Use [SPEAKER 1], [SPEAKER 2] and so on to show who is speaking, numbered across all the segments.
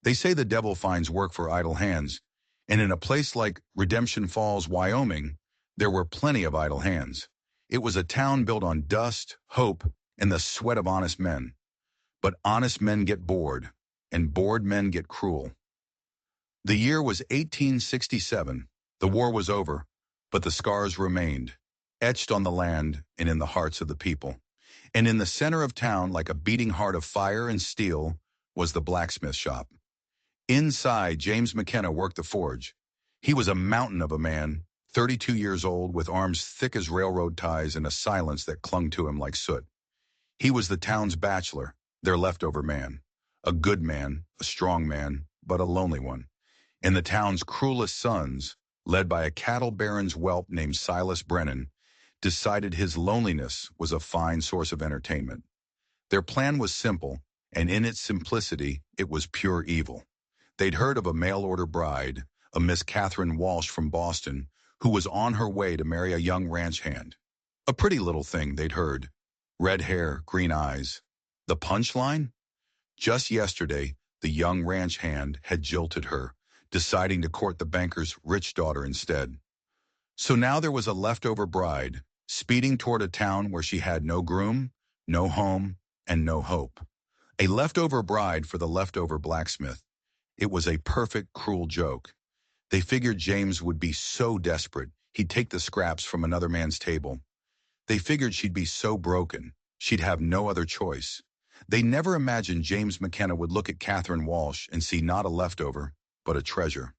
[SPEAKER 1] They say the devil finds work for idle hands, and in a place like Redemption Falls, Wyoming, there were plenty of idle hands. It was a town built on dust, hope, and the sweat of honest men. But honest men get bored, and bored men get cruel. The year was 1867. The war was over, but the scars remained, etched on the land and in the hearts of the people. And in the center of town, like a beating heart of fire and steel, was the blacksmith shop. Inside, James McKenna worked the forge. He was a mountain of a man, 32 years old, with arms thick as railroad ties and a silence that clung to him like soot. He was the town's bachelor, their leftover man. A good man, a strong man, but a lonely one. And the town's cruelest sons, led by a cattle baron's whelp named Silas Brennan, decided his loneliness was a fine source of entertainment. Their plan was simple, and in its simplicity, it was pure evil. They'd heard of a mail-order bride, a Miss Catherine Walsh from Boston, who was on her way to marry a young ranch hand. A pretty little thing, they'd heard. Red hair, green eyes. The punchline? Just yesterday, the young ranch hand had jilted her, deciding to court the banker's rich daughter instead. So now there was a leftover bride, speeding toward a town where she had no groom, no home, and no hope. A leftover bride for the leftover blacksmith. It was a perfect, cruel joke. They figured James would be so desperate, he'd take the scraps from another man's table. They figured she'd be so broken, she'd have no other choice. They never imagined James McKenna would look at Catherine Walsh and see not a leftover, but a treasure.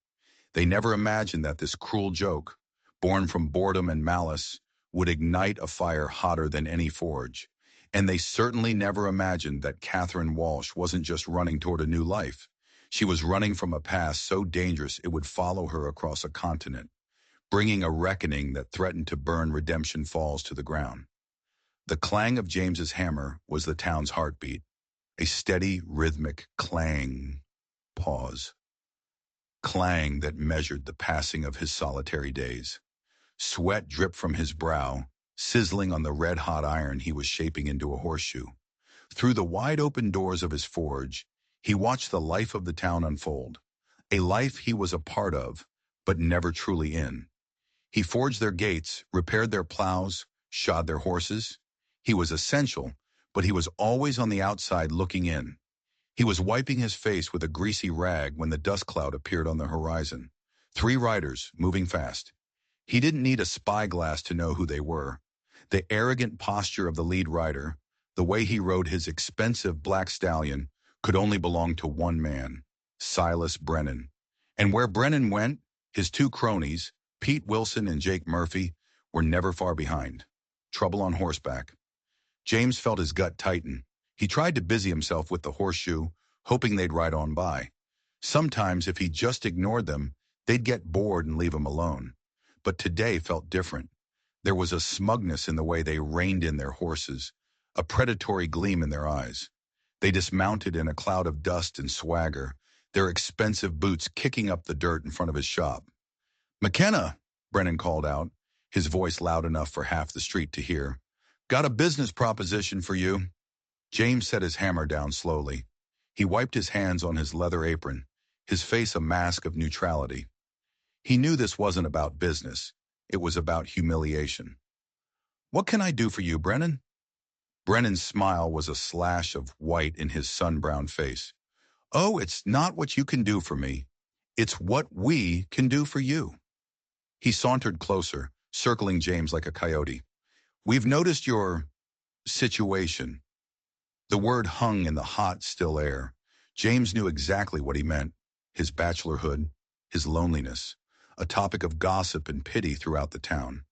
[SPEAKER 1] They never imagined that this cruel joke, born from boredom and malice, would ignite a fire hotter than any forge. And they certainly never imagined that Catherine Walsh wasn't just running toward a new life. She was running from a past so dangerous it would follow her across a continent, bringing a reckoning that threatened to burn Redemption Falls to the ground. The clang of James's hammer was the town's heartbeat, a steady, rhythmic clang, pause, clang that measured the passing of his solitary days. Sweat dripped from his brow, sizzling on the red-hot iron he was shaping into a horseshoe. Through the wide-open doors of his forge, he watched the life of the town unfold, a life he was a part of, but never truly in. He forged their gates, repaired their plows, shod their horses. He was essential, but he was always on the outside looking in. He was wiping his face with a greasy rag when the dust cloud appeared on the horizon. 3 riders, moving fast. He didn't need a spyglass to know who they were. The arrogant posture of the lead rider, the way he rode his expensive black stallion, could only belong to one man, Silas Brennan. And where Brennan went, his 2 cronies, Pete Wilson and Jake Murphy, were never far behind. Trouble on horseback. James felt his gut tighten. He tried to busy himself with the horseshoe, hoping they'd ride on by. Sometimes, if he just ignored them, they'd get bored and leave him alone. But today felt different. There was a smugness in the way they reined in their horses, a predatory gleam in their eyes. They dismounted in a cloud of dust and swagger, their expensive boots kicking up the dirt in front of his shop. "McKenna," Brennan called out, his voice loud enough for half the street to hear. "Got a business proposition for you." James set his hammer down slowly. He wiped his hands on his leather apron, his face a mask of neutrality. He knew this wasn't about business. It was about humiliation. "What can I do for you, Brennan?" Brennan's smile was a slash of white in his sun-browned face. "Oh, it's not what you can do for me. It's what we can do for you." He sauntered closer, circling James like a coyote. "We've noticed your situation." The word hung in the hot, still air. James knew exactly what he meant. His bachelorhood, his loneliness, a topic of gossip and pity throughout the town.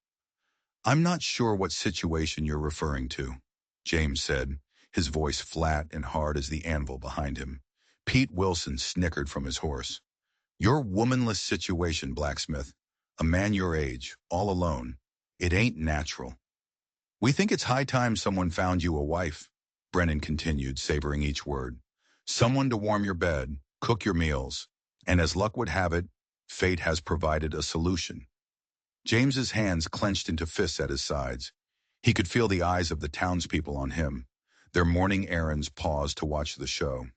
[SPEAKER 1] "I'm not sure what situation you're referring to," James said, his voice flat and hard as the anvil behind him. Pete Wilson snickered from his horse. "Your womanless situation, blacksmith. A man your age, all alone. It ain't natural." "We think it's high time someone found you a wife," Brennan continued, savoring each word. "Someone to warm your bed, cook your meals, and as luck would have it, fate has provided a solution." James's hands clenched into fists at his sides. He could feel the eyes of the townspeople on him. Their morning errands paused to watch the show.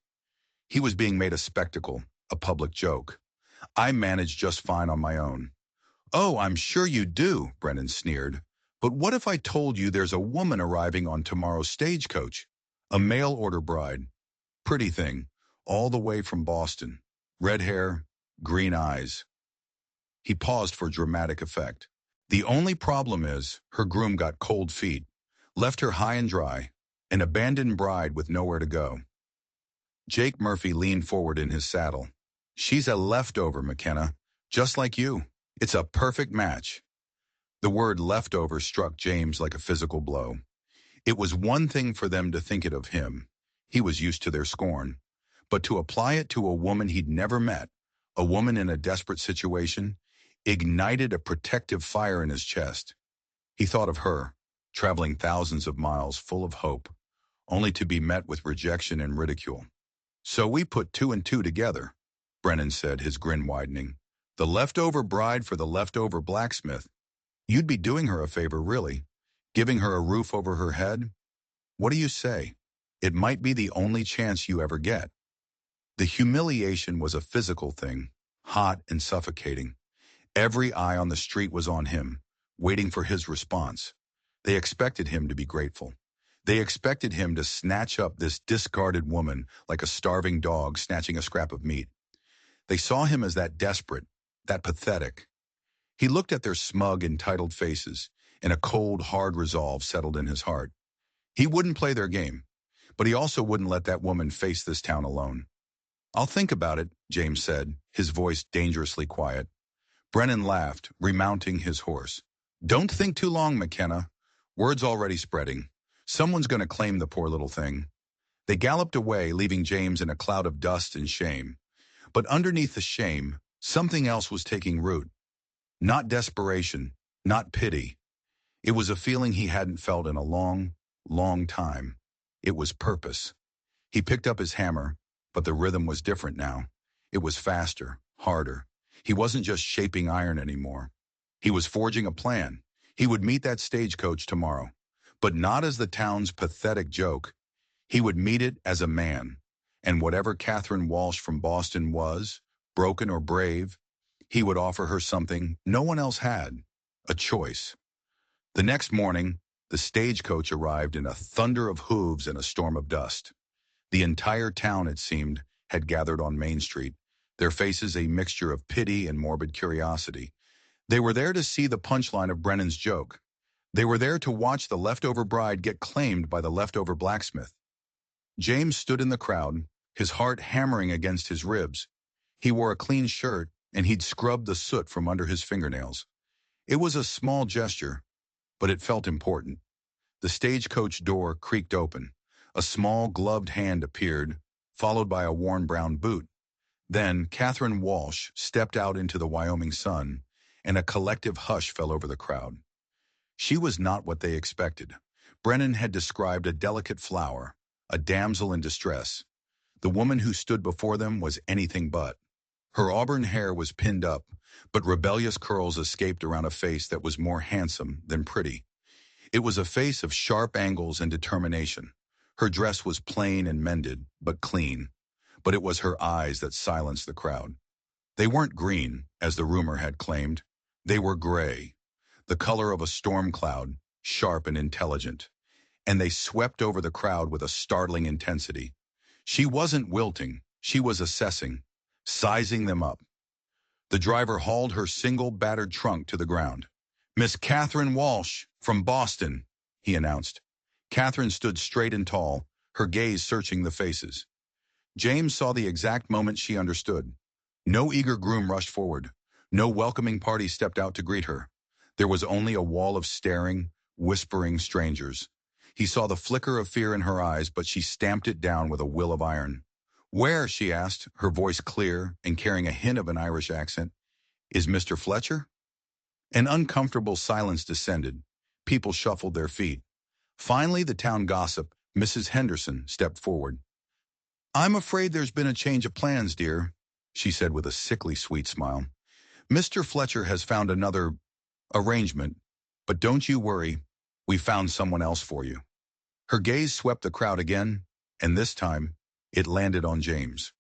[SPEAKER 1] He was being made a spectacle, a public joke. I manage just fine on my own. Oh, I'm sure you do, Brennan sneered. But what if I told you there's a woman arriving on tomorrow's stagecoach? A mail-order bride. Pretty thing. All the way from Boston. Red hair, green eyes. He paused for dramatic effect. The only problem is, her groom got cold feet. Left her high and dry. An abandoned bride with nowhere to go. Jake Murphy leaned forward in his saddle. She's a leftover, McKenna. Just like you. It's a perfect match. The word leftover struck James like a physical blow. It was one thing for them to think it of him. He was used to their scorn. But to apply it to a woman he'd never met, a woman in a desperate situation, ignited a protective fire in his chest. He thought of her, traveling thousands of miles full of hope, only to be met with rejection and ridicule. So we put two and two together, Brennan said, his grin widening. The leftover bride for the leftover blacksmith. You'd be doing her a favor, really. Giving her a roof over her head. What do you say? It might be the only chance you ever get. The humiliation was a physical thing, hot and suffocating. Every eye on the street was on him, waiting for his response. They expected him to be grateful. They expected him to snatch up this discarded woman like a starving dog snatching a scrap of meat. They saw him as that desperate, that pathetic. He looked at their smug, entitled faces, and a cold, hard resolve settled in his heart. He wouldn't play their game, but he also wouldn't let that woman face this town alone. I'll think about it, James said, his voice dangerously quiet. Brennan laughed, remounting his horse. Don't think too long, McKenna. Word's already spreading. Someone's going to claim the poor little thing. They galloped away, leaving James in a cloud of dust and shame. But underneath the shame, something else was taking root. Not desperation, not pity. It was a feeling he hadn't felt in a long, long time. It was purpose. He picked up his hammer, but the rhythm was different now. It was faster, harder. He wasn't just shaping iron anymore. He was forging a plan. He would meet that stagecoach tomorrow, but not as the town's pathetic joke. He would meet it as a man. And whatever Catherine Walsh from Boston was, broken or brave, he would offer her something no one else had, a choice. The next morning, the stagecoach arrived in a thunder of hooves and a storm of dust. The entire town, it seemed, had gathered on Main Street, their faces a mixture of pity and morbid curiosity. They were there to see the punchline of Brennan's joke. They were there to watch the leftover bride get claimed by the leftover blacksmith. James stood in the crowd, his heart hammering against his ribs. He wore a clean shirt, and he'd scrubbed the soot from under his fingernails. It was a small gesture, but it felt important. The stagecoach door creaked open. A small gloved hand appeared, followed by a worn brown boot. Then Catherine Walsh stepped out into the Wyoming sun, and a collective hush fell over the crowd. She was not what they expected. Brennan had described a delicate flower, a damsel in distress. The woman who stood before them was anything but. Her auburn hair was pinned up, but rebellious curls escaped around a face that was more handsome than pretty. It was a face of sharp angles and determination. Her dress was plain and mended, but clean. But it was her eyes that silenced the crowd. They weren't green, as the rumor had claimed. They were gray, the color of a storm cloud, sharp and intelligent. And they swept over the crowd with a startling intensity. She wasn't wilting, she was assessing, sizing them up. The driver hauled her single battered trunk to the ground. Miss Catherine Walsh, from Boston, he announced. Catherine stood straight and tall, her gaze searching the faces. James saw the exact moment she understood. No eager groom rushed forward. No welcoming party stepped out to greet her. There was only a wall of staring, whispering strangers. He saw the flicker of fear in her eyes, but she stamped it down with a will of iron. Where, she asked, her voice clear and carrying a hint of an Irish accent, is Mr. Fletcher? An uncomfortable silence descended. People shuffled their feet. Finally, the town gossip, Mrs. Henderson, stepped forward. I'm afraid there's been a change of plans, dear, she said with a sickly sweet smile. Mr. Fletcher has found another arrangement, but don't you worry, we found someone else for you. Her gaze swept the crowd again, and this time, it landed on James.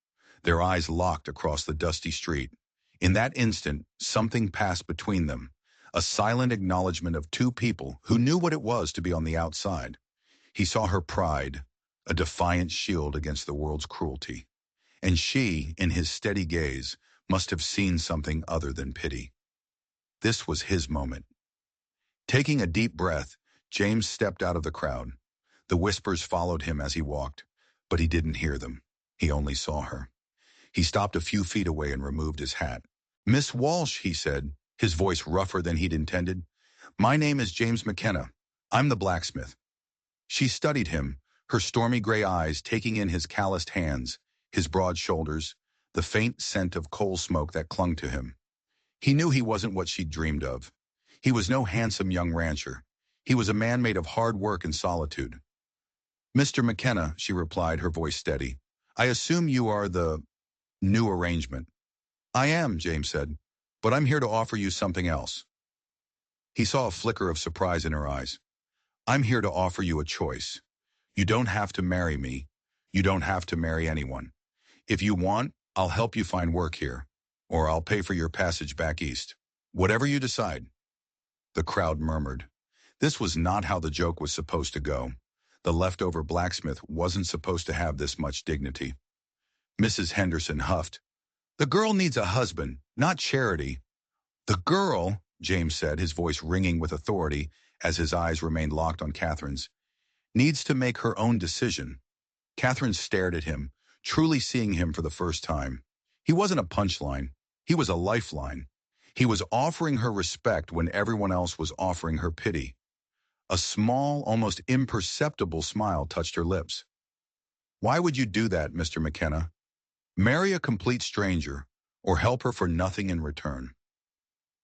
[SPEAKER 1] Their eyes locked across the dusty street. In that instant, something passed between them, a silent acknowledgement of two people who knew what it was to be on the outside. He saw her pride, a defiant shield against the world's cruelty. And she, in his steady gaze, must have seen something other than pity. This was his moment. Taking a deep breath, James stepped out of the crowd. The whispers followed him as he walked, but he didn't hear them. He only saw her. He stopped a few feet away and removed his hat. "Miss Walsh," he said, his voice rougher than he'd intended. "My name is James McKenna. I'm the blacksmith." She studied him, her stormy gray eyes taking in his calloused hands, his broad shoulders, the faint scent of coal smoke that clung to him. He knew he wasn't what she'd dreamed of. He was no handsome young rancher. He was a man made of hard work and solitude. "Mr. McKenna," she replied, her voice steady. "I assume you are the new arrangement." "I am," James said, "but I'm here to offer you something else." He saw a flicker of surprise in her eyes. "I'm here to offer you a choice. You don't have to marry me. You don't have to marry anyone. If you want, I'll help you find work here, or I'll pay for your passage back east. Whatever you decide." The crowd murmured. This was not how the joke was supposed to go. The leftover blacksmith wasn't supposed to have this much dignity. Mrs. Henderson huffed. "The girl needs a husband, not charity." "The girl," James said, his voice ringing with authority as his eyes remained locked on Catherine's, "needs to make her own decision." Catherine stared at him, truly seeing him for the first time. He wasn't a punchline. He was a lifeline. He was offering her respect when everyone else was offering her pity. A small, almost imperceptible smile touched her lips. "Why would you do that, Mr. McKenna? Marry a complete stranger, or help her for nothing in return?"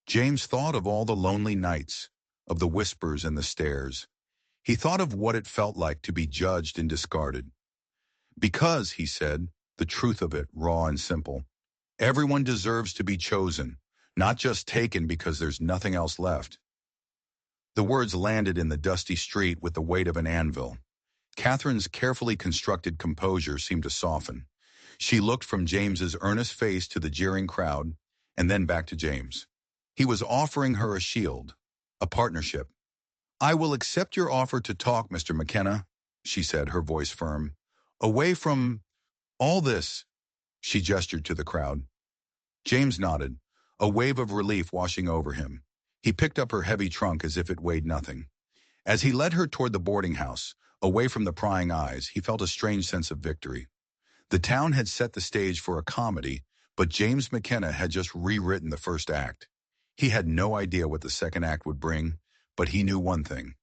[SPEAKER 1] James thought of all the lonely nights, of the whispers and the stares. He thought of what it felt like to be judged and discarded. "Because," he said, the truth of it, raw and simple, "everyone deserves to be chosen, not just taken because there's nothing else left." The words landed in the dusty street with the weight of an anvil. Catherine's carefully constructed composure seemed to soften. She looked from James's earnest face to the jeering crowd, and then back to James. He was offering her a shield, a partnership. "I will accept your offer to talk, Mr. McKenna," she said, her voice firm. "Away from all this," she gestured to the crowd. James nodded, a wave of relief washing over him. He picked up her heavy trunk as if it weighed nothing. As he led her toward the boarding house, away from the prying eyes, he felt a strange sense of victory. The town had set the stage for a comedy, but James McKenna had just rewritten the first act. He had no idea what the second act would bring, but he knew one thing.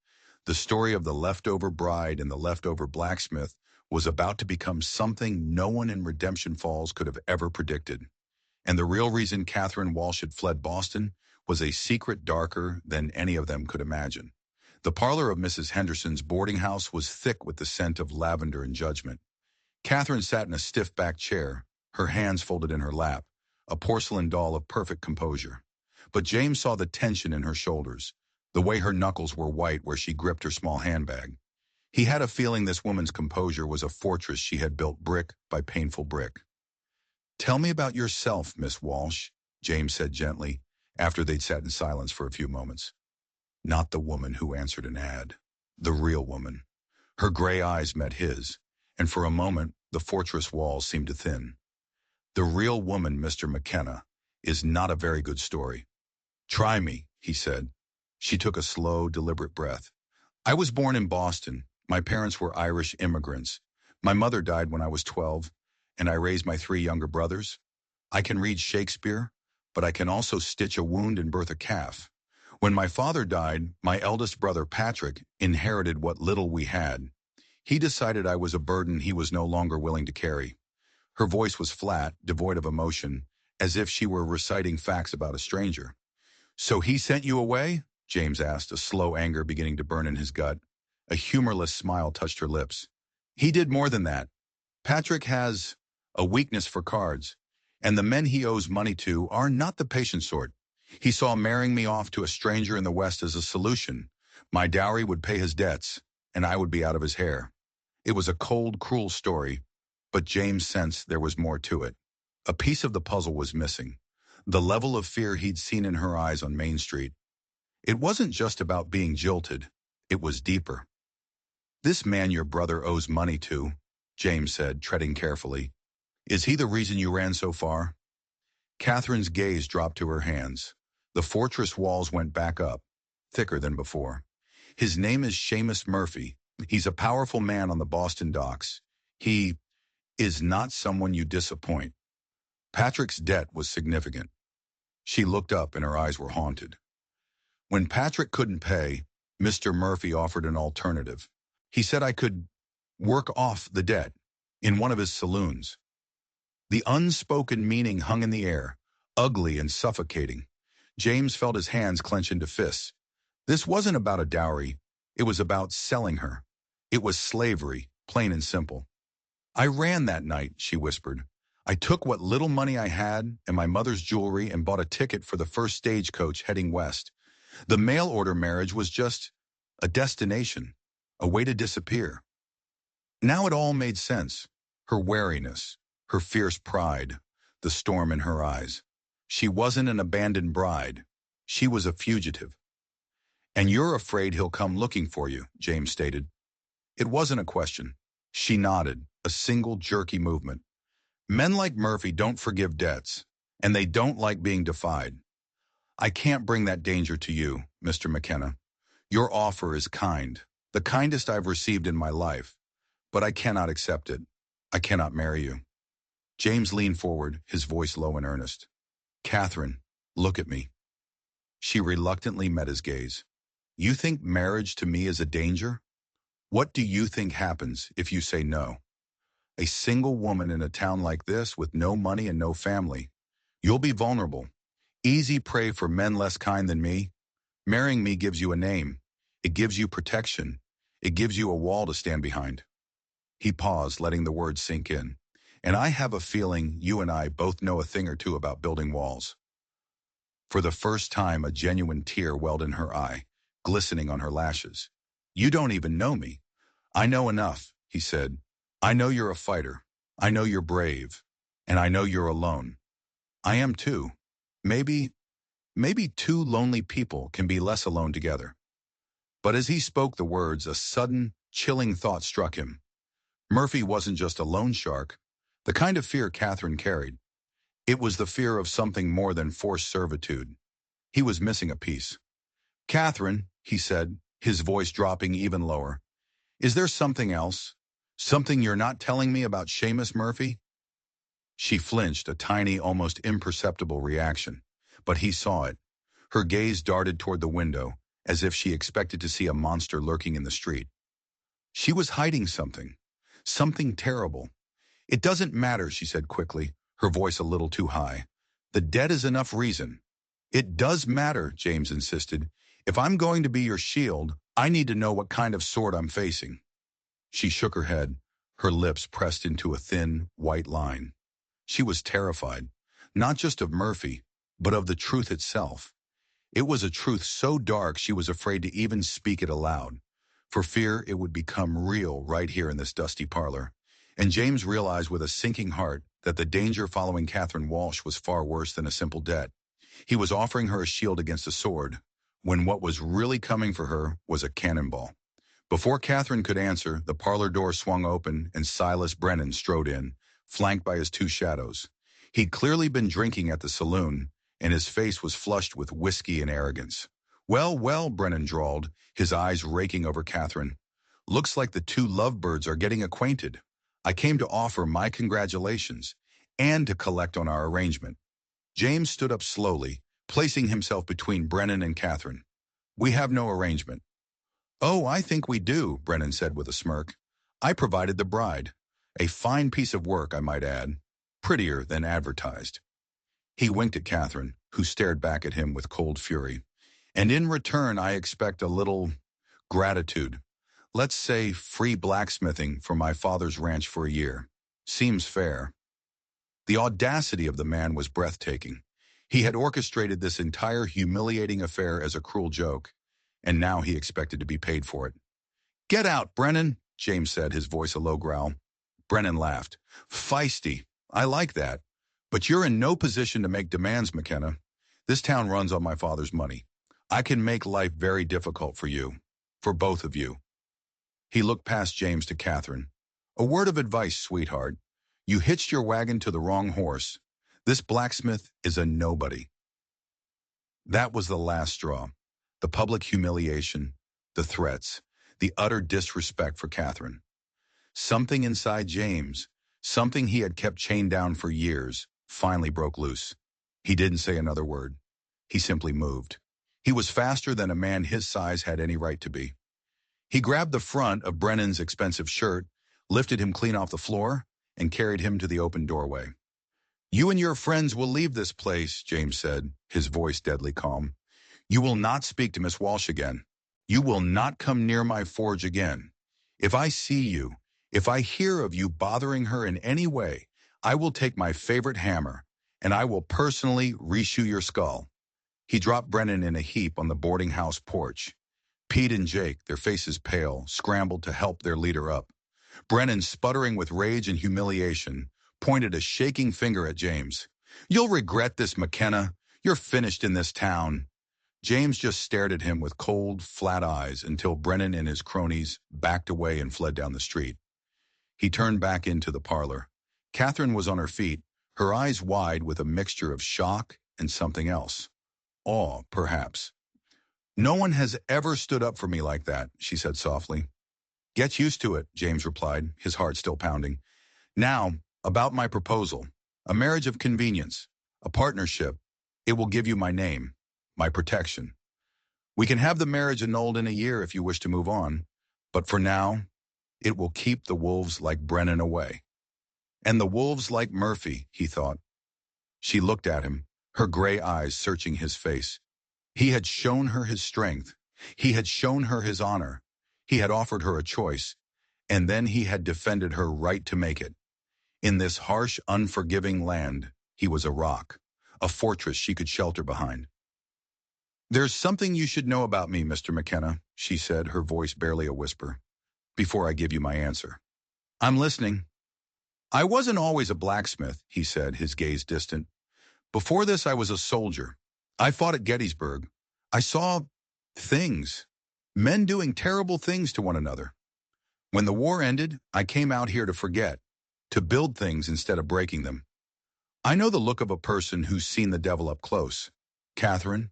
[SPEAKER 1] The story of the leftover bride and the leftover blacksmith was about to become something no one in Redemption Falls could have ever predicted. And the real reason Catherine Walsh had fled Boston was a secret darker than any of them could imagine. The parlor of Mrs. Henderson's boarding house was thick with the scent of lavender and judgment. Catherine sat in a stiff-backed chair, her hands folded in her lap, a porcelain doll of perfect composure. But James saw the tension in her shoulders, the way her knuckles were white where she gripped her small handbag. He had a feeling this woman's composure was a fortress she had built brick by painful brick. "Tell me about yourself, Miss Walsh," James said gently, after they'd sat in silence for a few moments. Not the woman who answered an ad. The real woman. Her gray eyes met his, and for a moment the fortress walls seemed to thin. "The real woman, Mr. McKenna, is not a very good story." "Try me," he said. She took a slow, deliberate breath. "I was born in Boston. My parents were Irish immigrants. My mother died when I was 12, and I raised my 3 younger brothers. I can read Shakespeare, but I can also stitch a wound and birth a calf. When my father died, my eldest brother Patrick inherited what little we had. He decided I was a burden he was no longer willing to carry." Her voice was flat, devoid of emotion, as if she were reciting facts about a stranger. "So he sent you away?" James asked, a slow anger beginning to burn in his gut. A humorless smile touched her lips. "He did more than that. Patrick has a weakness for cards, and the men he owes money to are not the patient sort. He saw marrying me off to a stranger in the West as a solution. My dowry would pay his debts, and I would be out of his hair." It was a cold, cruel story, but James sensed there was more to it. A piece of the puzzle was missing. The level of fear he'd seen in her eyes on Main Street. It wasn't just about being jilted. It was deeper. "This man your brother owes money to," James said, treading carefully. "Is he the reason you ran so far?" Catherine's gaze dropped to her hands. The fortress walls went back up, thicker than before. "His name is Seamus Murphy. He's a powerful man on the Boston docks. He is not someone you disappoint." Patrick's debt was significant. She looked up and her eyes were haunted. When Patrick couldn't pay, Mr. Murphy offered an alternative. He said I could work off the debt in one of his saloons. The unspoken meaning hung in the air, ugly and suffocating. James felt his hands clench into fists. This wasn't about a dowry. It was about selling her. It was slavery, plain and simple. "I ran that night," she whispered. "I took what little money I had and my mother's jewelry and bought a ticket for the first stagecoach heading west. The mail-order marriage was just a destination, a way to disappear." Now it all made sense. Her wariness, her fierce pride, the storm in her eyes. She wasn't an abandoned bride. She was a fugitive. "And you're afraid he'll come looking for you," James stated. It wasn't a question. She nodded, a single jerky movement. "Men like Murphy don't forgive debts, and they don't like being defied. I can't bring that danger to you, Mr. McKenna. Your offer is kind, the kindest I've received in my life, but I cannot accept it. I cannot marry you." James leaned forward, his voice low and earnest. "Catherine, look at me." She reluctantly met his gaze. "You think marriage to me is a danger? What do you think happens if you say no? A single woman in a town like this with no money and no family. You'll be vulnerable. Easy prey for men less kind than me. Marrying me gives you a name. It gives you protection. It gives you a wall to stand behind." He paused, letting the words sink in. "And I have a feeling you and I both know a thing or two about building walls." For the first time, a genuine tear welled in her eye, glistening on her lashes. "You don't even know me." "I know enough," he said. "I know you're a fighter. I know you're brave. And I know you're alone. I am too. Maybe two lonely people can be less alone together." But as he spoke the words, a sudden, chilling thought struck him. Murphy wasn't just a loan shark, the kind of fear Catherine carried. It was the fear of something more than forced servitude. He was missing a piece. "Catherine," he said, his voice dropping even lower, "is there something else? Something you're not telling me about Seamus Murphy?" She flinched, a tiny, almost imperceptible reaction. But he saw it. Her gaze darted toward the window, as if she expected to see a monster lurking in the street. She was hiding something. Something terrible. "It doesn't matter," she said quickly, her voice a little too high. "The debt is enough reason." "It does matter," James insisted. "If I'm going to be your shield, I need to know what kind of sword I'm facing." She shook her head, her lips pressed into a thin, white line. She was terrified, not just of Murphy, but of the truth itself. It was a truth so dark she was afraid to even speak it aloud, for fear it would become real right here in this dusty parlor. And James realized with a sinking heart that the danger following Catherine Walsh was far worse than a simple debt. He was offering her a shield against a sword, when what was really coming for her was a cannonball. Before Catherine could answer, the parlor door swung open and Silas Brennan strode in, flanked by his two shadows. He'd clearly been drinking at the saloon, and his face was flushed with whiskey and arrogance. "Well, well," Brennan drawled, his eyes raking over Catherine. "Looks like the two lovebirds are getting acquainted. I came to offer my congratulations, and to collect on our arrangement." James stood up slowly, placing himself between Brennan and Catherine. "We have no arrangement." "Oh, I think we do," Brennan said with a smirk. "I provided the bride. A fine piece of work, I might add. Prettier than advertised." He winked at Catherine, who stared back at him with cold fury. "And in return, I expect a little gratitude. Let's say free blacksmithing for my father's ranch for a year. Seems fair." The audacity of the man was breathtaking. He had orchestrated this entire humiliating affair as a cruel joke, and now he expected to be paid for it. "Get out, Brennan," James said, his voice a low growl. Brennan laughed. "Feisty. I like that. But you're in no position to make demands, McKenna. This town runs on my father's money. I can make life very difficult for you, for both of you. He looked past James to Catherine. A word of advice, sweetheart. You hitched your wagon to the wrong horse. This blacksmith is a nobody. That was the last straw. The public humiliation, the threats, the utter disrespect for Catherine. Something inside James, something he had kept chained down for years, finally broke loose. He didn't say another word. He simply moved. He was faster than a man his size had any right to be. He grabbed the front of Brennan's expensive shirt, lifted him clean off the floor, and carried him to the open doorway. You and your friends will leave this place, James said, his voice deadly calm. You will not speak to Miss Walsh again. You will not come near my forge again. If I see you, if I hear of you bothering her in any way, I will take my favorite hammer, and I will personally reshoe your skull. He dropped Brennan in a heap on the boarding house porch. Pete and Jake, their faces pale, scrambled to help their leader up. Brennan, sputtering with rage and humiliation, pointed a shaking finger at James. You'll regret this, McKenna. You're finished in this town. James just stared at him with cold, flat eyes until Brennan and his cronies backed away and fled down the street. He turned back into the parlor. Catherine was on her feet, her eyes wide with a mixture of shock and something else. Awe, perhaps. No one has ever stood up for me like that, she said softly. Get used to it, James replied, his heart still pounding. Now, about my proposal. A marriage of convenience. A partnership. It will give you my name. My protection. We can have the marriage annulled in a year if you wish to move on. But for now, it will keep the wolves like Brennan away. And the wolves like Murphy, he thought. She looked at him, her gray eyes searching his face. He had shown her his strength. He had shown her his honor. He had offered her a choice. And then he had defended her right to make it. In this harsh, unforgiving land, he was a rock, a fortress she could shelter behind. There's something you should know about me, Mr. McKenna, she said, her voice barely a whisper, before I give you my answer. I'm listening. I wasn't always a blacksmith, he said, his gaze distant. Before this, I was a soldier. I fought at Gettysburg. I saw things, men doing terrible things to one another. When the war ended, I came out here to forget, to build things instead of breaking them. I know the look of a person who's seen the devil up close. Catherine,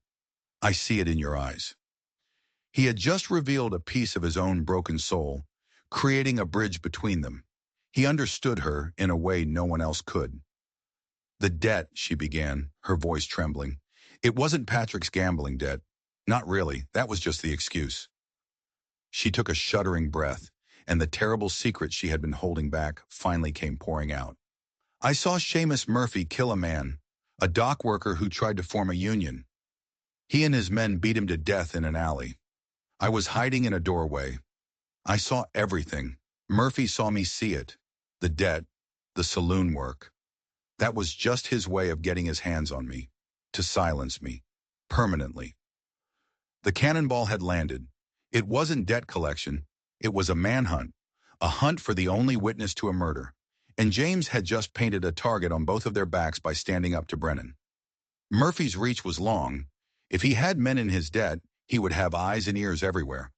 [SPEAKER 1] I see it in your eyes. He had just revealed a piece of his own broken soul, creating a bridge between them. He understood her in a way no one else could. The debt, she began, her voice trembling. It wasn't Patrick's gambling debt. Not really, that was just the excuse. She took a shuddering breath, and the terrible secret she had been holding back finally came pouring out. I saw Seamus Murphy kill a man, a dock worker who tried to form a union. He and his men beat him to death in an alley. I was hiding in a doorway. I saw everything. Murphy saw me see it. The debt, the saloon work. That was just his way of getting his hands on me, to silence me, permanently. The cannonball had landed. It wasn't debt collection. It was a manhunt, a hunt for the only witness to a murder. And James had just painted a target on both of their backs by standing up to Brennan. Murphy's reach was long. If he had men in his debt, he would have eyes and ears everywhere.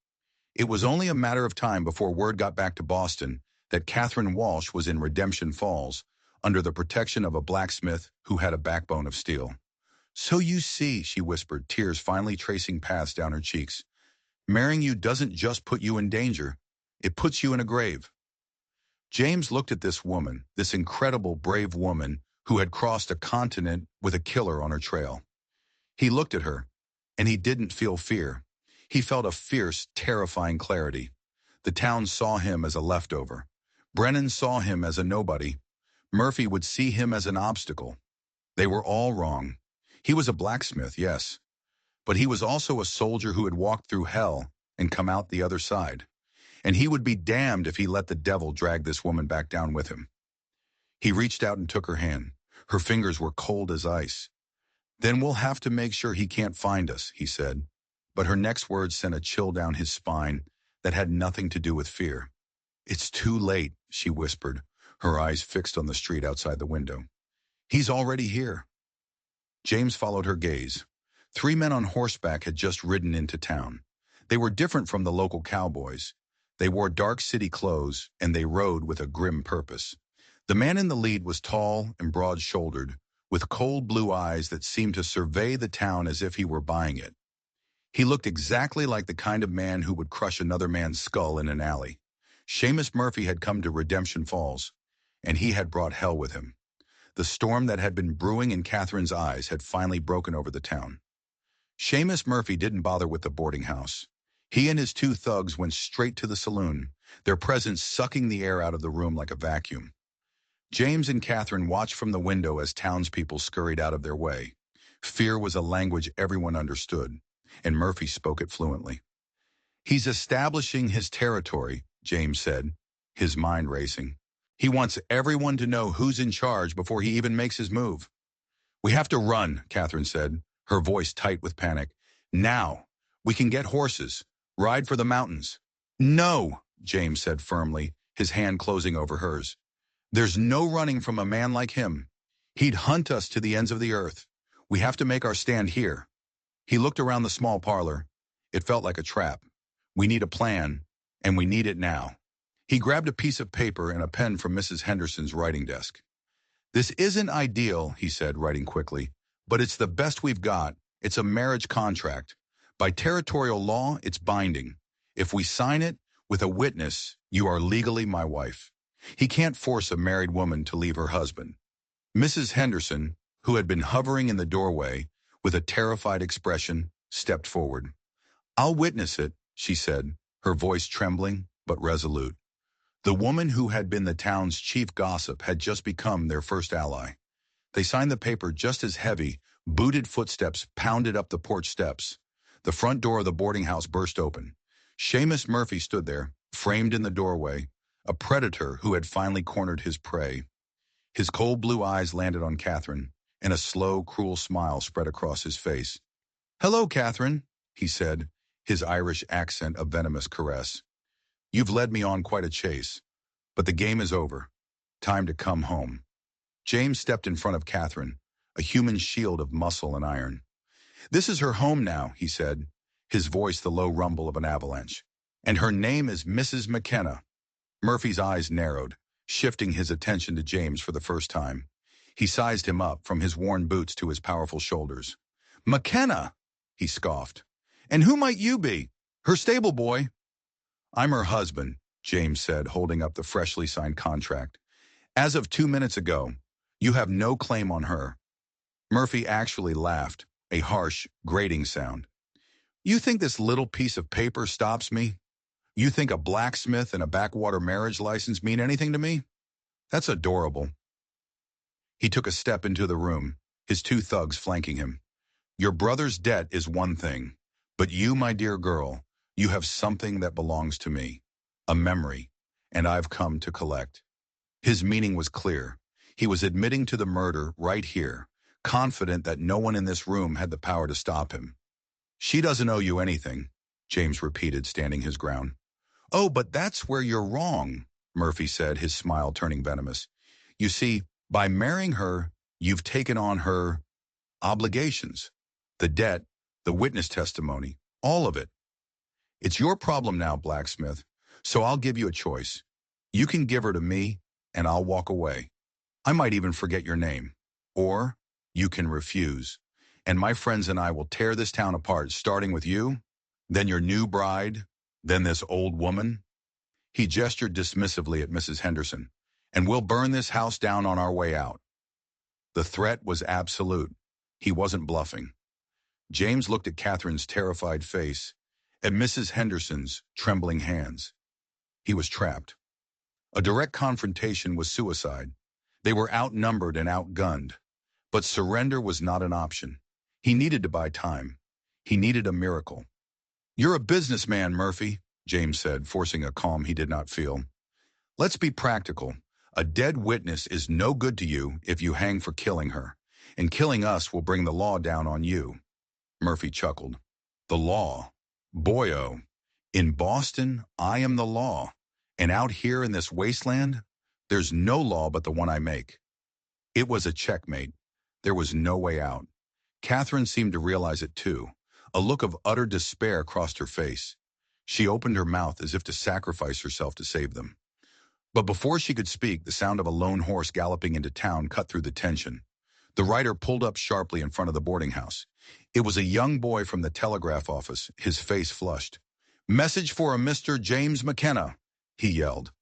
[SPEAKER 1] It was only a matter of time before word got back to Boston that Catherine Walsh was in Redemption Falls, under the protection of a blacksmith who had a backbone of steel. So you see, she whispered, tears finally tracing paths down her cheeks. Marrying you doesn't just put you in danger, it puts you in a grave. James looked at this woman, this incredible, brave woman who had crossed a continent with a killer on her trail. He looked at her, and he didn't feel fear. He felt a fierce, terrifying clarity. The town saw him as a leftover. Brennan saw him as a nobody. Murphy would see him as an obstacle. They were all wrong. He was a blacksmith, yes, but he was also a soldier who had walked through hell and come out the other side. And he would be damned if he let the devil drag this woman back down with him. He reached out and took her hand. Her fingers were cold as ice. Then we'll have to make sure he can't find us, he said. But her next words sent a chill down his spine that had nothing to do with fear. It's too late, she whispered, her eyes fixed on the street outside the window. He's already here. James followed her gaze. 3 men on horseback had just ridden into town. They were different from the local cowboys. They wore dark city clothes, and they rode with a grim purpose. The man in the lead was tall and broad-shouldered, with cold blue eyes that seemed to survey the town as if he were buying it. He looked exactly like the kind of man who would crush another man's skull in an alley. Seamus Murphy had come to Redemption Falls, and he had brought hell with him. The storm that had been brewing in Catherine's eyes had finally broken over the town. Seamus Murphy didn't bother with the boarding house. He and his 2 thugs went straight to the saloon, their presence sucking the air out of the room like a vacuum. James and Catherine watched from the window as townspeople scurried out of their way. Fear was a language everyone understood, and Murphy spoke it fluently. "He's establishing his territory," James said, his mind racing. "He wants everyone to know who's in charge before he even makes his move." "We have to run," Catherine said, her voice tight with panic. "Now. We can get horses. Ride for the mountains." "No," James said firmly, his hand closing over hers. "There's no running from a man like him. He'd hunt us to the ends of the earth. We have to make our stand here." He looked around the small parlor. It felt like a trap. "We need a plan, and we need it now." He grabbed a piece of paper and a pen from Mrs. Henderson's writing desk. "This isn't ideal," he said, writing quickly, "but it's the best we've got. It's a marriage contract. By territorial law, it's binding. If we sign it, with a witness, you are legally my wife. He can't force a married woman to leave her husband." Mrs. Henderson, who had been hovering in the doorway, with a terrified expression, stepped forward. "I'll witness it," she said, her voice trembling but resolute. The woman who had been the town's chief gossip had just become their first ally. They signed the paper just as heavy, booted footsteps pounded up the porch steps. The front door of the boarding house burst open. Seamus Murphy stood there, framed in the doorway, a predator who had finally cornered his prey. His cold blue eyes landed on Catherine, and a slow, cruel smile spread across his face. "Hello, Catherine," he said, his Irish accent a venomous caress. "You've led me on quite a chase, but the game is over. Time to come home." James stepped in front of Catherine, a human shield of muscle and iron. "This is her home now," he said, his voice the low rumble of an avalanche. "And her name is Mrs. McKenna." Murphy's eyes narrowed, shifting his attention to James for the first time. He sized him up, from his worn boots to his powerful shoulders. "McKenna!" he scoffed. "And who might you be? Her stable boy?" "I'm her husband," James said, holding up the freshly signed contract. "As of 2 minutes ago, you have no claim on her." Murphy actually laughed, a harsh, grating sound. "You think this little piece of paper stops me? You think a blacksmith and a backwater marriage license mean anything to me? That's adorable." He took a step into the room, his 2 thugs flanking him. "Your brother's debt is one thing, but you, my dear girl, you have something that belongs to me, a memory, and I've come to collect." His meaning was clear. He was admitting to the murder right here, confident that no one in this room had the power to stop him. "She doesn't owe you anything," James repeated, standing his ground. "Oh, but that's where you're wrong," Murphy said, his smile turning venomous. "You see, by marrying her, you've taken on her obligations. The debt, the witness testimony, all of it. It's your problem now, blacksmith, so I'll give you a choice. You can give her to me, and I'll walk away. I might even forget your name. Or you can refuse, and my friends and I will tear this town apart, starting with you, then your new bride, then this old woman." He gestured dismissively at Mrs. Henderson. "And we'll burn this house down on our way out." The threat was absolute. He wasn't bluffing. James looked at Catherine's terrified face, at Mrs. Henderson's trembling hands. He was trapped. A direct confrontation was suicide. They were outnumbered and outgunned. But surrender was not an option. He needed to buy time. He needed a miracle. "You're a businessman, Murphy," James said, forcing a calm he did not feel. "Let's be practical. A dead witness is no good to you if you hang for killing her, and killing us will bring the law down on you." Murphy chuckled. "The law? Boyo. In Boston, I am the law, and out here in this wasteland, there's no law but the one I make." It was a checkmate. There was no way out. Catherine seemed to realize it too. A look of utter despair crossed her face. She opened her mouth as if to sacrifice herself to save them. But before she could speak, the sound of a lone horse galloping into town cut through the tension. The rider pulled up sharply in front of the boarding house. It was a young boy from the telegraph office, his face flushed. "Message for a Mr. James McKenna," he yelled.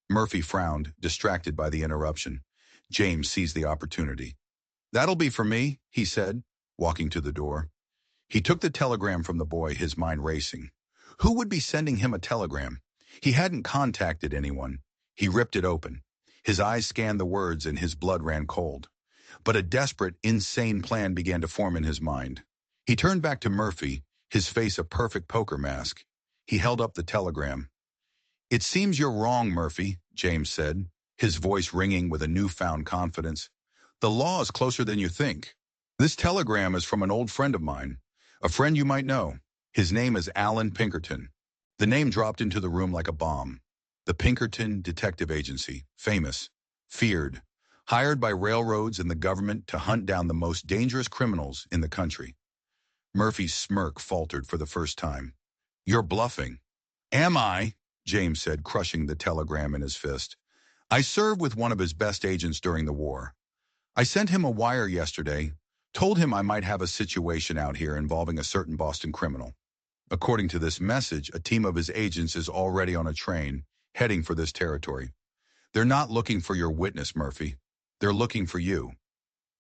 [SPEAKER 1] Murphy frowned, distracted by the interruption. James seized the opportunity. "That'll be for me," he said, walking to the door. He took the telegram from the boy, his mind racing. Who would be sending him a telegram? He hadn't contacted anyone. He ripped it open. His eyes scanned the words and his blood ran cold. But a desperate, insane plan began to form in his mind. He turned back to Murphy, his face a perfect poker mask. He held up the telegram. "It seems you're wrong, Murphy," James said, his voice ringing with a newfound confidence. "The law is closer than you think. This telegram is from an old friend of mine, a friend you might know. His name is Alan Pinkerton." The name dropped into the room like a bomb. The Pinkerton Detective Agency, famous, feared, hired by railroads and the government to hunt down the most dangerous criminals in the country. Murphy's smirk faltered for the first time. "You're bluffing." "Am I?" James said, crushing the telegram in his fist. "I served with one of his best agents during the war. I sent him a wire yesterday, told him I might have a situation out here involving a certain Boston criminal. According to this message, a team of his agents is already on a train, heading for this territory. They're not looking for your witness, Murphy. They're looking for you."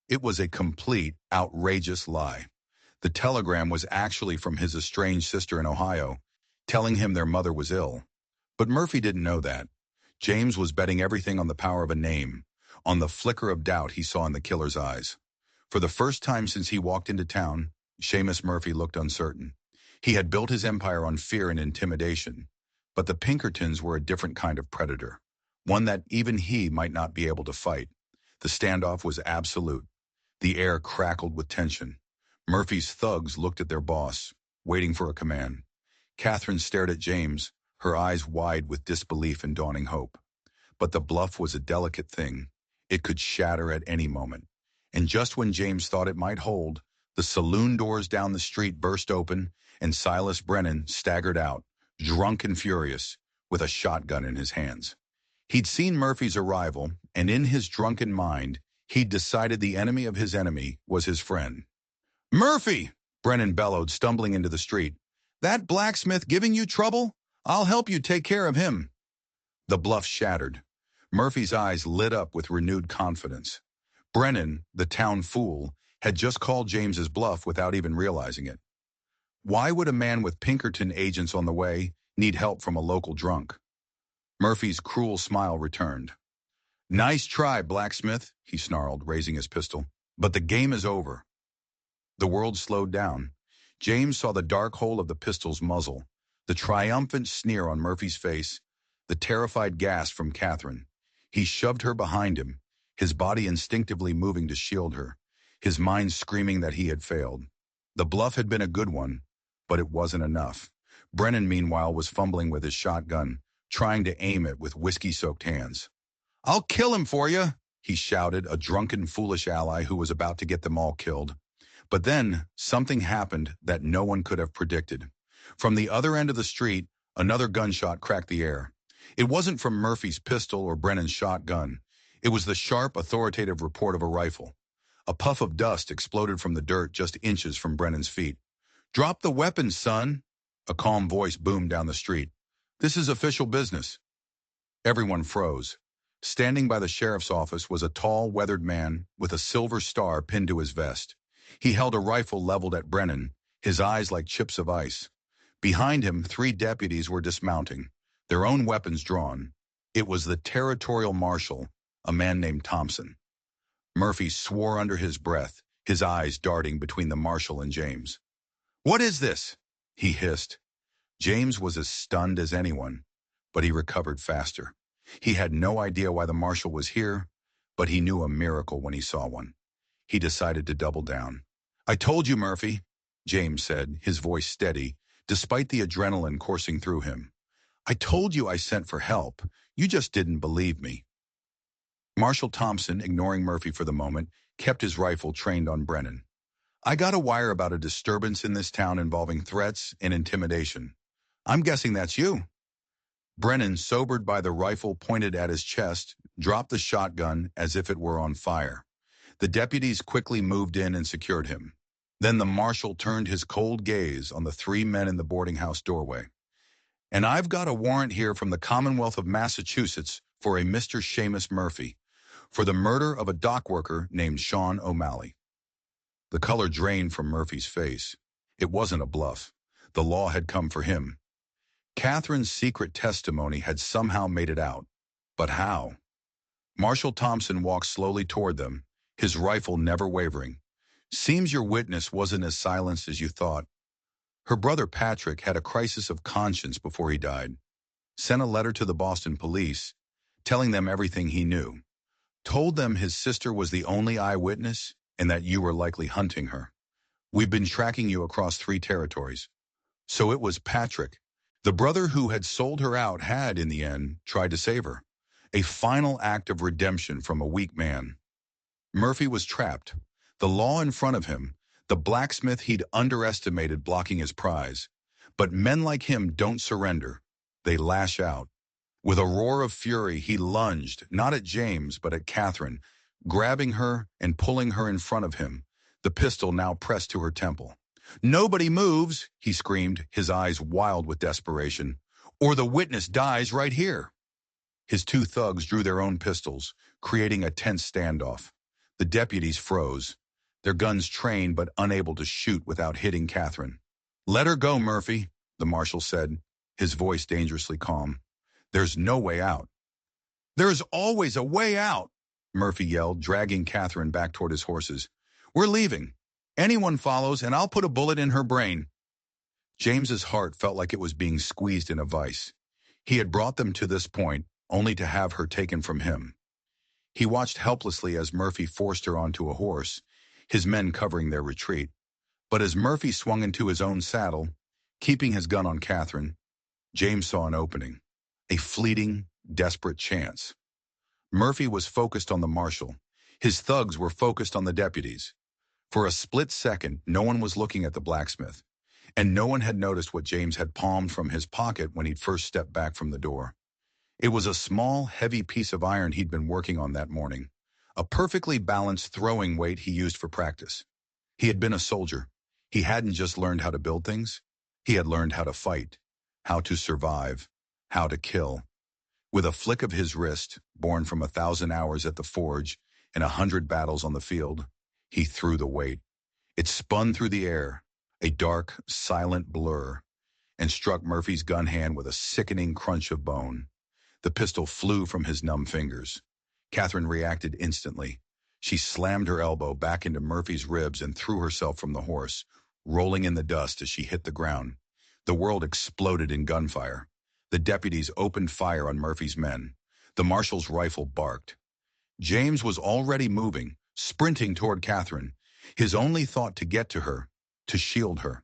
[SPEAKER 1] It was a complete, outrageous lie. The telegram was actually from his estranged sister in Ohio, telling him their mother was ill. But Murphy didn't know that. James was betting everything on the power of a name, on the flicker of doubt he saw in the killer's eyes. For the first time since he walked into town, Seamus Murphy looked uncertain. He had built his empire on fear and intimidation, but the Pinkertons were a different kind of predator, one that even he might not be able to fight. The standoff was absolute. The air crackled with tension. Murphy's thugs looked at their boss, waiting for a command. Catherine stared at James, her eyes wide with disbelief and dawning hope. But the bluff was a delicate thing. It could shatter at any moment. And just when James thought it might hold, the saloon doors down the street burst open, and Silas Brennan staggered out, drunk and furious, with a shotgun in his hands. He'd seen Murphy's arrival, and in his drunken mind, he'd decided the enemy of his enemy was his friend. "Murphy!" Brennan bellowed, stumbling into the street. "That blacksmith giving you trouble? I'll help you take care of him." The bluff shattered. Murphy's eyes lit up with renewed confidence. Brennan, the town fool, had just called James's bluff without even realizing it. Why would a man with Pinkerton agents on the way need help from a local drunk? Murphy's cruel smile returned. "Nice try, blacksmith," he snarled, raising his pistol. "But the game is over." The world slowed down. James saw the dark hole of the pistol's muzzle, the triumphant sneer on Murphy's face, the terrified gasp from Catherine. He shoved her behind him, his body instinctively moving to shield her, his mind screaming that he had failed. The bluff had been a good one, but it wasn't enough. Brennan, meanwhile, was fumbling with his shotgun, trying to aim it with whiskey-soaked hands. "I'll kill him for you," he shouted, a drunken, foolish ally who was about to get them all killed. But then, something happened that no one could have predicted. From the other end of the street, another gunshot cracked the air. It wasn't from Murphy's pistol or Brennan's shotgun. It was the sharp, authoritative report of a rifle. A puff of dust exploded from the dirt just inches from Brennan's feet. "Drop the weapons, son," a calm voice boomed down the street. "This is official business." Everyone froze. Standing by the sheriff's office was a tall, weathered man with a silver star pinned to his vest. He held a rifle leveled at Brennan, his eyes like chips of ice. Behind him, 3 deputies were dismounting, their own weapons drawn. It was the territorial marshal, a man named Thompson. Murphy swore under his breath, his eyes darting between the marshal and James. "What is this?" he hissed. James was as stunned as anyone, but he recovered faster. He had no idea why the marshal was here, but he knew a miracle when he saw one. He decided to double down. "I told you, Murphy," James said, his voice steady, despite the adrenaline coursing through him. "I told you I sent for help. You just didn't believe me." Marshal Thompson, ignoring Murphy for the moment, kept his rifle trained on Brennan. I got a wire about a disturbance in this town involving threats and intimidation. I'm guessing that's you. Brennan, sobered by the rifle pointed at his chest, dropped the shotgun as if it were on fire. The deputies quickly moved in and secured him. Then the marshal turned his cold gaze on the three men in the boarding house doorway. And I've got a warrant here from the Commonwealth of Massachusetts for a Mr. Seamus Murphy, for the murder of a dock worker named Sean O'Malley. The color drained from Murphy's face. It wasn't a bluff. The law had come for him. Catherine's secret testimony had somehow made it out. But how? Marshal Thompson walked slowly toward them, his rifle never wavering. Seems your witness wasn't as silenced as you thought. Her brother Patrick had a crisis of conscience before he died. Sent a letter to the Boston police, telling them everything he knew. Told them his sister was the only eyewitness and that you were likely hunting her. We've been tracking you across 3 territories. So it was Patrick. The brother who had sold her out had, in the end, tried to save her. A final act of redemption from a weak man. Murphy was trapped. The law in front of him, the blacksmith he'd underestimated blocking his prize. But men like him don't surrender. They lash out. With a roar of fury, he lunged, not at James, but at Catherine, grabbing her and pulling her in front of him, the pistol now pressed to her temple. Nobody moves, he screamed, his eyes wild with desperation, or the witness dies right here. His 2 thugs drew their own pistols, creating a tense standoff. The deputies froze, their guns trained but unable to shoot without hitting Catherine. Let her go, Murphy, the marshal said, his voice dangerously calm. There's no way out. There's always a way out, Murphy yelled, dragging Catherine back toward his horses. We're leaving. Anyone follows, and I'll put a bullet in her brain. James's heart felt like it was being squeezed in a vice. He had brought them to this point, only to have her taken from him. He watched helplessly as Murphy forced her onto a horse, his men covering their retreat. But as Murphy swung into his own saddle, keeping his gun on Catherine, James saw an opening, a fleeting, desperate chance. Murphy was focused on the marshal. His thugs were focused on the deputies. For a split second, no one was looking at the blacksmith, and no one had noticed what James had palmed from his pocket when he'd first stepped back from the door. It was a small, heavy piece of iron he'd been working on that morning, a perfectly balanced throwing weight he used for practice. He had been a soldier. He hadn't just learned how to build things. He had learned how to fight, how to survive, how to kill. With a flick of his wrist, born from 1,000 hours at the forge and 100 battles on the field, he threw the weight. It spun through the air, a dark, silent blur, and struck Murphy's gun hand with a sickening crunch of bone. The pistol flew from his numb fingers. Catherine reacted instantly. She slammed her elbow back into Murphy's ribs and threw herself from the horse, rolling in the dust as she hit the ground. The world exploded in gunfire. The deputies opened fire on Murphy's men. The marshal's rifle barked. James was already moving, sprinting toward Catherine, his only thought to get to her, to shield her.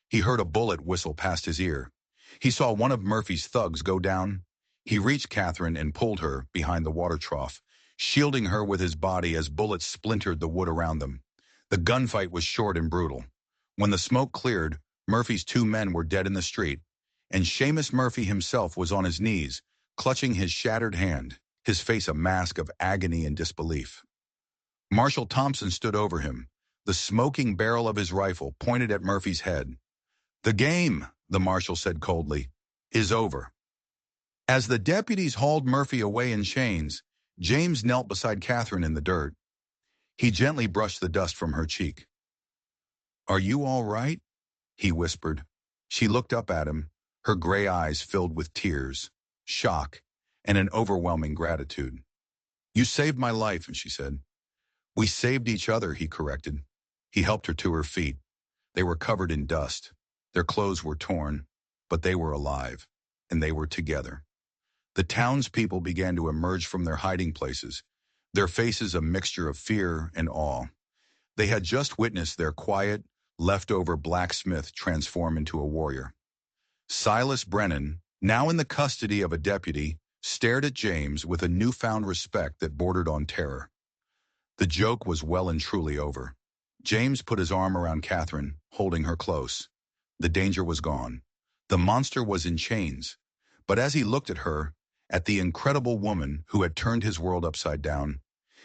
[SPEAKER 1] He heard a bullet whistle past his ear. He saw one of Murphy's thugs go down. He reached Catherine and pulled her behind the water trough, shielding her with his body as bullets splintered the wood around them. The gunfight was short and brutal. When the smoke cleared, Murphy's 2 men were dead in the street, and Seamus Murphy himself was on his knees, clutching his shattered hand, his face a mask of agony and disbelief. Marshal Thompson stood over him, the smoking barrel of his rifle pointed at Murphy's head. The game, the marshal said coldly, is over. As the deputies hauled Murphy away in chains, James knelt beside Catherine in the dirt. He gently brushed the dust from her cheek. Are you all right? He whispered. She looked up at him, her gray eyes filled with tears, shock, and an overwhelming gratitude. You saved my life, she said. We saved each other, he corrected. He helped her to her feet. They were covered in dust. Their clothes were torn, but they were alive, and they were together. The townspeople began to emerge from their hiding places, their faces a mixture of fear and awe. They had just witnessed their quiet, leftover blacksmith transform into a warrior. Silas Brennan, now in the custody of a deputy, stared at James with a newfound respect that bordered on terror. The joke was well and truly over. James put his arm around Catherine, holding her close. The danger was gone. The monster was in chains. But as he looked at her, at the incredible woman who had turned his world upside down,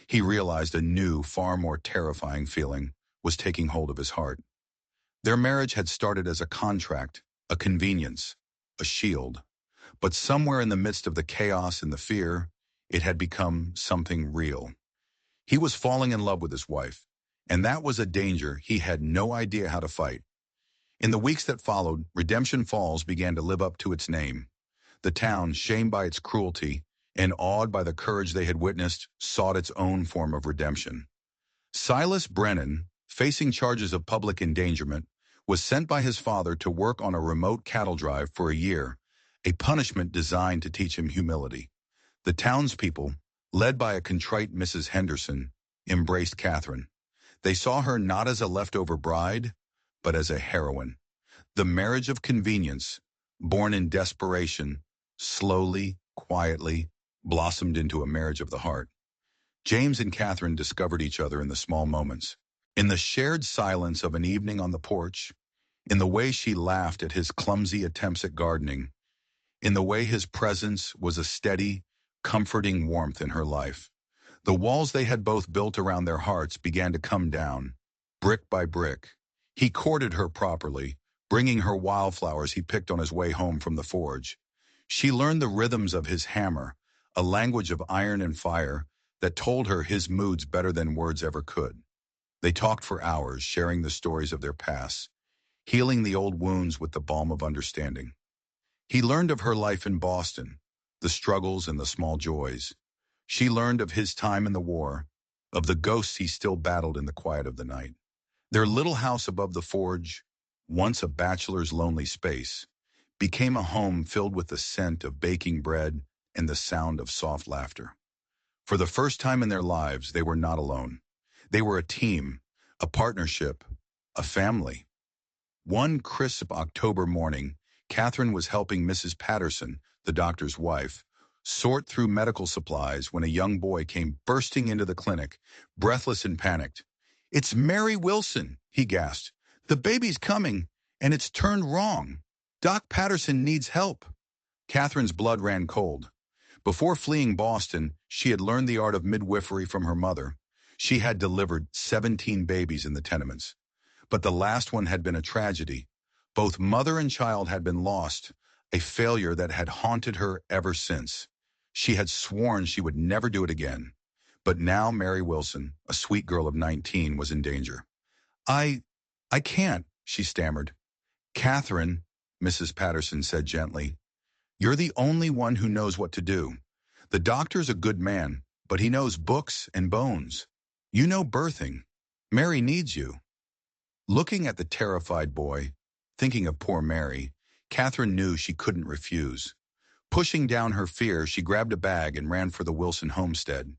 [SPEAKER 1] he realized a new, far more terrifying feeling was taking hold of his heart. Their marriage had started as a contract, a convenience, a shield. But somewhere in the midst of the chaos and the fear, it had become something real. He was falling in love with his wife, and that was a danger he had no idea how to fight. In the weeks that followed, Redemption Falls began to live up to its name. The town, shamed by its cruelty and awed by the courage they had witnessed, sought its own form of redemption. Silas Brennan, facing charges of public endangerment, was sent by his father to work on a remote cattle drive for a year, a punishment designed to teach him humility. The townspeople, led by a contrite Mrs. Henderson, embraced Catherine. They saw her not as a leftover bride, but as a heroine. The marriage of convenience, born in desperation, slowly, quietly, blossomed into a marriage of the heart. James and Catherine discovered each other in the small moments. In the shared silence of an evening on the porch, in the way she laughed at his clumsy attempts at gardening, in the way his presence was a steady, comforting warmth in her life. The walls they had both built around their hearts began to come down, brick by brick. He courted her properly, bringing her wildflowers he picked on his way home from the forge. She learned the rhythms of his hammer, a language of iron and fire that told her his moods better than words ever could. They talked for hours, sharing the stories of their past, healing the old wounds with the balm of understanding. He learned of her life in Boston, the struggles and the small joys. She learned of his time in the war, of the ghosts he still battled in the quiet of the night. Their little house above the forge, once a bachelor's lonely space, became a home filled with the scent of baking bread and the sound of soft laughter. For the first time in their lives, they were not alone. They were a team, a partnership, a family. One crisp October morning, Catherine was helping Mrs. Patterson, the doctor's wife, sort through medical supplies when a young boy came bursting into the clinic, breathless and panicked. "It's Mary Wilson," he gasped. "The baby's coming, and it's turned wrong. Doc Patterson needs help." Catherine's blood ran cold. Before fleeing Boston, she had learned the art of midwifery from her mother. She had delivered 17 babies in the tenements. But the last one had been a tragedy. Both mother and child had been lost, a failure that had haunted her ever since. She had sworn she would never do it again. But now Mary Wilson, a sweet girl of 19, was in danger. I can't," she stammered. "Catherine," Mrs. Patterson said gently, "you're the only one who knows what to do. The doctor's a good man, but he knows books and bones. You know birthing. Mary needs you." Looking at the terrified boy, thinking of poor Mary, Catherine knew she couldn't refuse. Pushing down her fear, she grabbed a bag and ran for the Wilson homestead.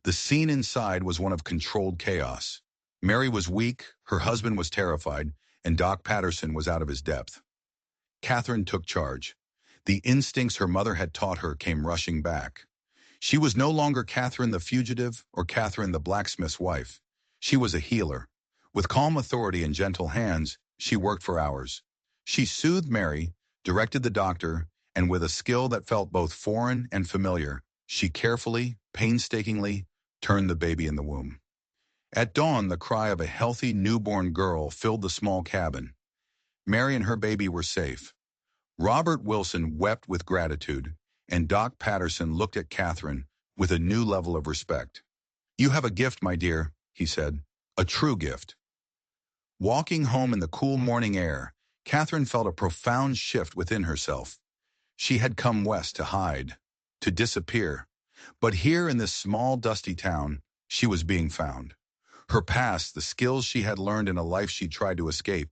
[SPEAKER 1] The scene inside was one of controlled chaos. Mary was weak, her husband was terrified, and Doc Patterson was out of his depth. Catherine took charge. The instincts her mother had taught her came rushing back. She was no longer Catherine the fugitive or Catherine the blacksmith's wife. She was a healer. With calm authority and gentle hands, she worked for hours. She soothed Mary, directed the doctor, and with a skill that felt both foreign and familiar, she carefully, painstakingly, turned the baby in the womb. At dawn, the cry of a healthy newborn girl filled the small cabin. Mary and her baby were safe. Robert Wilson wept with gratitude, and Doc Patterson looked at Catherine with a new level of respect. "You have a gift, my dear," he said, "a true gift." Walking home in the cool morning air, Catherine felt a profound shift within herself. She had come west to hide, to disappear. But here in this small, dusty town, she was being found. Her past, the skills she had learned in a life she tried to escape,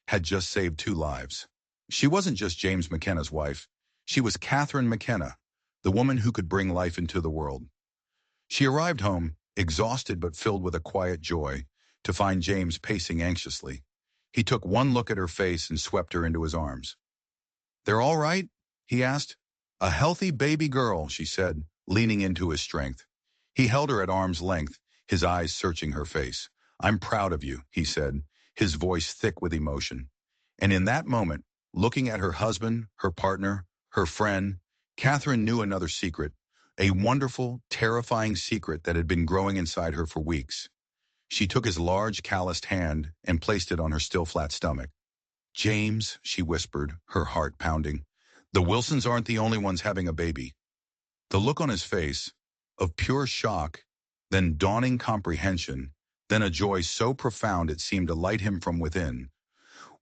[SPEAKER 1] had just saved 2 lives. She wasn't just James McKenna's wife. She was Catherine McKenna, the woman who could bring life into the world. She arrived home, exhausted but filled with a quiet joy, to find James pacing anxiously. He took one look at her face and swept her into his arms. "They're all right?" he asked. A healthy baby girl, she said, leaning into his strength. He held her at arm's length, his eyes searching her face. I'm proud of you, he said, his voice thick with emotion. And in that moment, looking at her husband, her partner, her friend, Catherine knew another secret, a wonderful, terrifying secret that had been growing inside her for weeks. She took his large, calloused hand and placed it on her still flat stomach. James, she whispered, her heart pounding. The Wilsons aren't the only ones having a baby. The look on his face, of pure shock, then dawning comprehension, then a joy so profound it seemed to light him from within,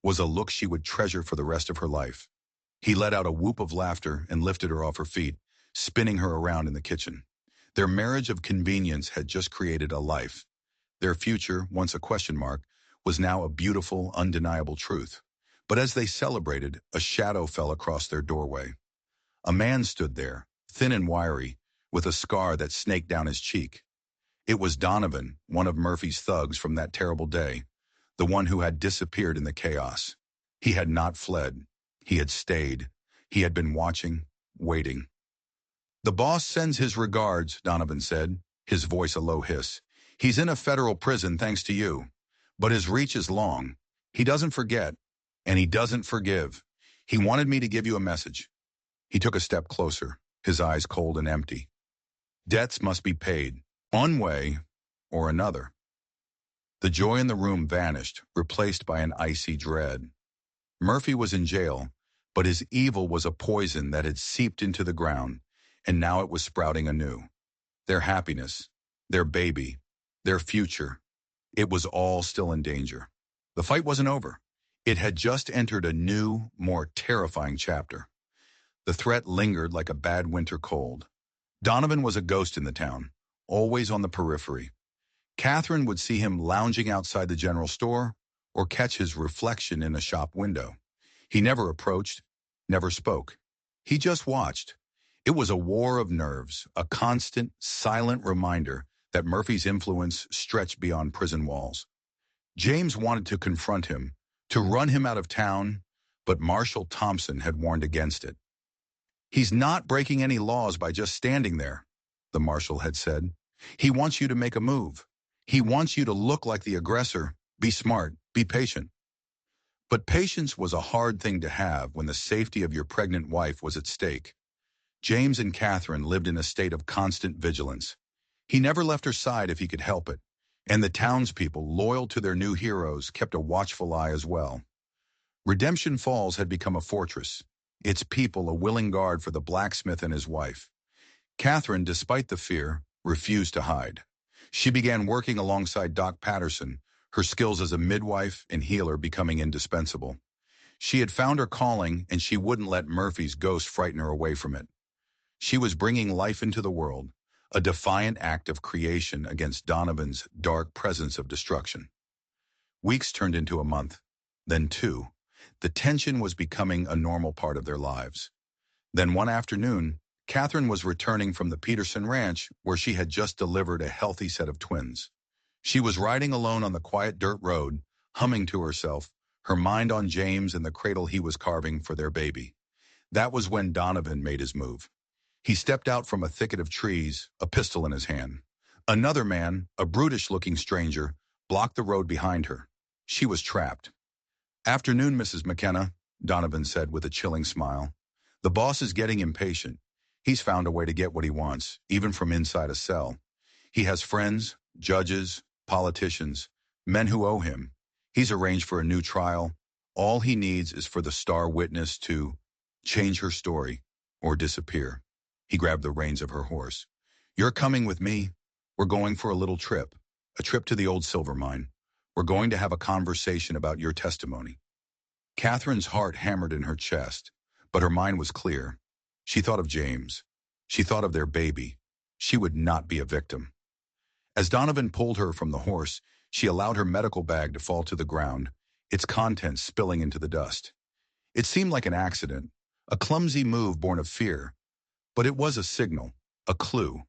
[SPEAKER 1] was a look she would treasure for the rest of her life. He let out a whoop of laughter and lifted her off her feet, spinning her around in the kitchen. Their marriage of convenience had just created a life. Their future, once a question mark, was now a beautiful, undeniable truth. But as they celebrated, a shadow fell across their doorway. A man stood there, thin and wiry, with a scar that snaked down his cheek. It was Donovan, one of Murphy's thugs from that terrible day, the one who had disappeared in the chaos. He had not fled. He had stayed. He had been watching, waiting. The boss sends his regards, Donovan said, his voice a low hiss. He's in a federal prison thanks to you. But his reach is long. He doesn't forget, and he doesn't forgive. He wanted me to give you a message. He took a step closer, his eyes cold and empty. Debts must be paid, one way or another. The joy in the room vanished, replaced by an icy dread. Murphy was in jail, but his evil was a poison that had seeped into the ground, and now it was sprouting anew. Their happiness, their baby, their future, it was all still in danger. The fight wasn't over. It had just entered a new, more terrifying chapter. The threat lingered like a bad winter cold. Donovan was a ghost in the town, always on the periphery. Catherine would see him lounging outside the general store or catch his reflection in a shop window. He never approached, never spoke. He just watched. It was a war of nerves, a constant, silent reminder that Murphy's influence stretched beyond prison walls. James wanted to confront him, to run him out of town, but Marshal Thompson had warned against it. He's not breaking any laws by just standing there, the marshal had said. He wants you to make a move. He wants you to look like the aggressor, be smart, be patient. But patience was a hard thing to have when the safety of your pregnant wife was at stake. James and Catherine lived in a state of constant vigilance. He never left her side if he could help it, and the townspeople, loyal to their new heroes, kept a watchful eye as well. Redemption Falls had become a fortress, its people a willing guard for the blacksmith and his wife. Catherine, despite the fear, refused to hide. She began working alongside Doc Patterson, her skills as a midwife and healer becoming indispensable. She had found her calling, and she wouldn't let Murphy's ghost frighten her away from it. She was bringing life into the world, a defiant act of creation against Donovan's dark presence of destruction. Weeks turned into a month, then 2. The tension was becoming a normal part of their lives. Then one afternoon, Catherine was returning from the Peterson Ranch, where she had just delivered a healthy set of twins. She was riding alone on the quiet dirt road, humming to herself, her mind on James and the cradle he was carving for their baby. That was when Donovan made his move. He stepped out from a thicket of trees, a pistol in his hand. Another man, a brutish-looking stranger, blocked the road behind her. She was trapped. Afternoon, Mrs. McKenna, Donovan said with a chilling smile. The boss is getting impatient. He's found a way to get what he wants, even from inside a cell. He has friends, judges, politicians, men who owe him. He's arranged for a new trial. All he needs is for the star witness to change her story or disappear. He grabbed the reins of her horse. You're coming with me. We're going for a little trip, a trip to the old silver mine. We're going to have a conversation about your testimony. Catherine's heart hammered in her chest, but her mind was clear. She thought of James. She thought of their baby. She would not be a victim. As Donovan pulled her from the horse, she allowed her medical bag to fall to the ground, its contents spilling into the dust. It seemed like an accident, a clumsy move born of fear, but it was a signal, a clue.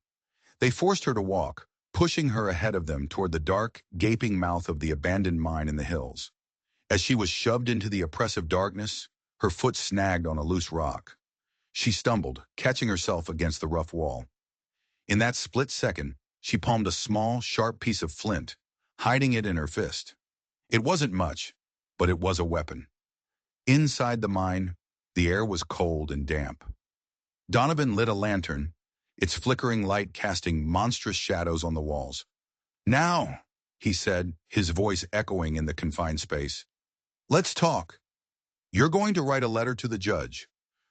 [SPEAKER 1] They forced her to walk, pushing her ahead of them toward the dark, gaping mouth of the abandoned mine in the hills. As she was shoved into the oppressive darkness, her foot snagged on a loose rock. She stumbled, catching herself against the rough wall. In that split second, she palmed a small, sharp piece of flint, hiding it in her fist. It wasn't much, but it was a weapon. Inside the mine, the air was cold and damp. Donovan lit a lantern, its flickering light casting monstrous shadows on the walls. "Now," he said, his voice echoing in the confined space. "Let's talk. You're going to write a letter to the judge.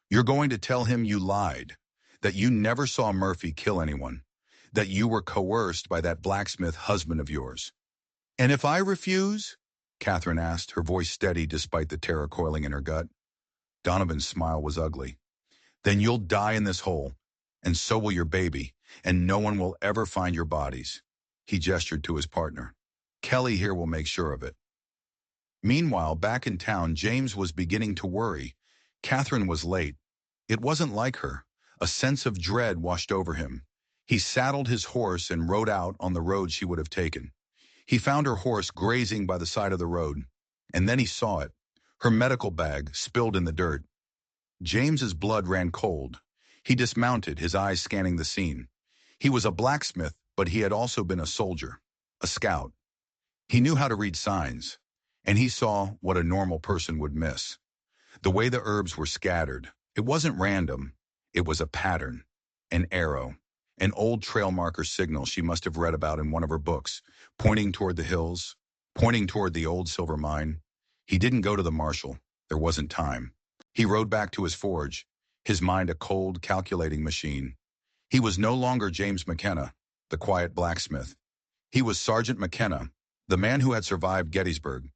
[SPEAKER 1] You're going to tell him you lied, that you never saw Murphy kill anyone, that you were coerced by that blacksmith husband of yours." "And if I refuse?" Catherine asked, her voice steady despite the terror coiling in her gut. Donovan's smile was ugly. "Then you'll die in this hole, and so will your baby, and no one will ever find your bodies." He gestured to his partner. "Kelly here will make sure of it." Meanwhile, back in town, James was beginning to worry. Catherine was late. It wasn't like her. A sense of dread washed over him. He saddled his horse and rode out on the road she would have taken. He found her horse grazing by the side of the road, and then he saw it, her medical bag spilled in the dirt. James's blood ran cold. He dismounted, his eyes scanning the scene. He was a blacksmith, but he had also been a soldier, a scout. He knew how to read signs, and he saw what a normal person would miss. The way the herbs were scattered, it wasn't random. It was a pattern, an arrow, an old trail marker signal she must have read about in one of her books, pointing toward the hills, pointing toward the old silver mine. He didn't go to the marshal. There wasn't time. He rode back to his forge, his mind a cold, calculating machine. He was no longer James McKenna, the quiet blacksmith. He was Sergeant McKenna, the man who had survived Gettysburg.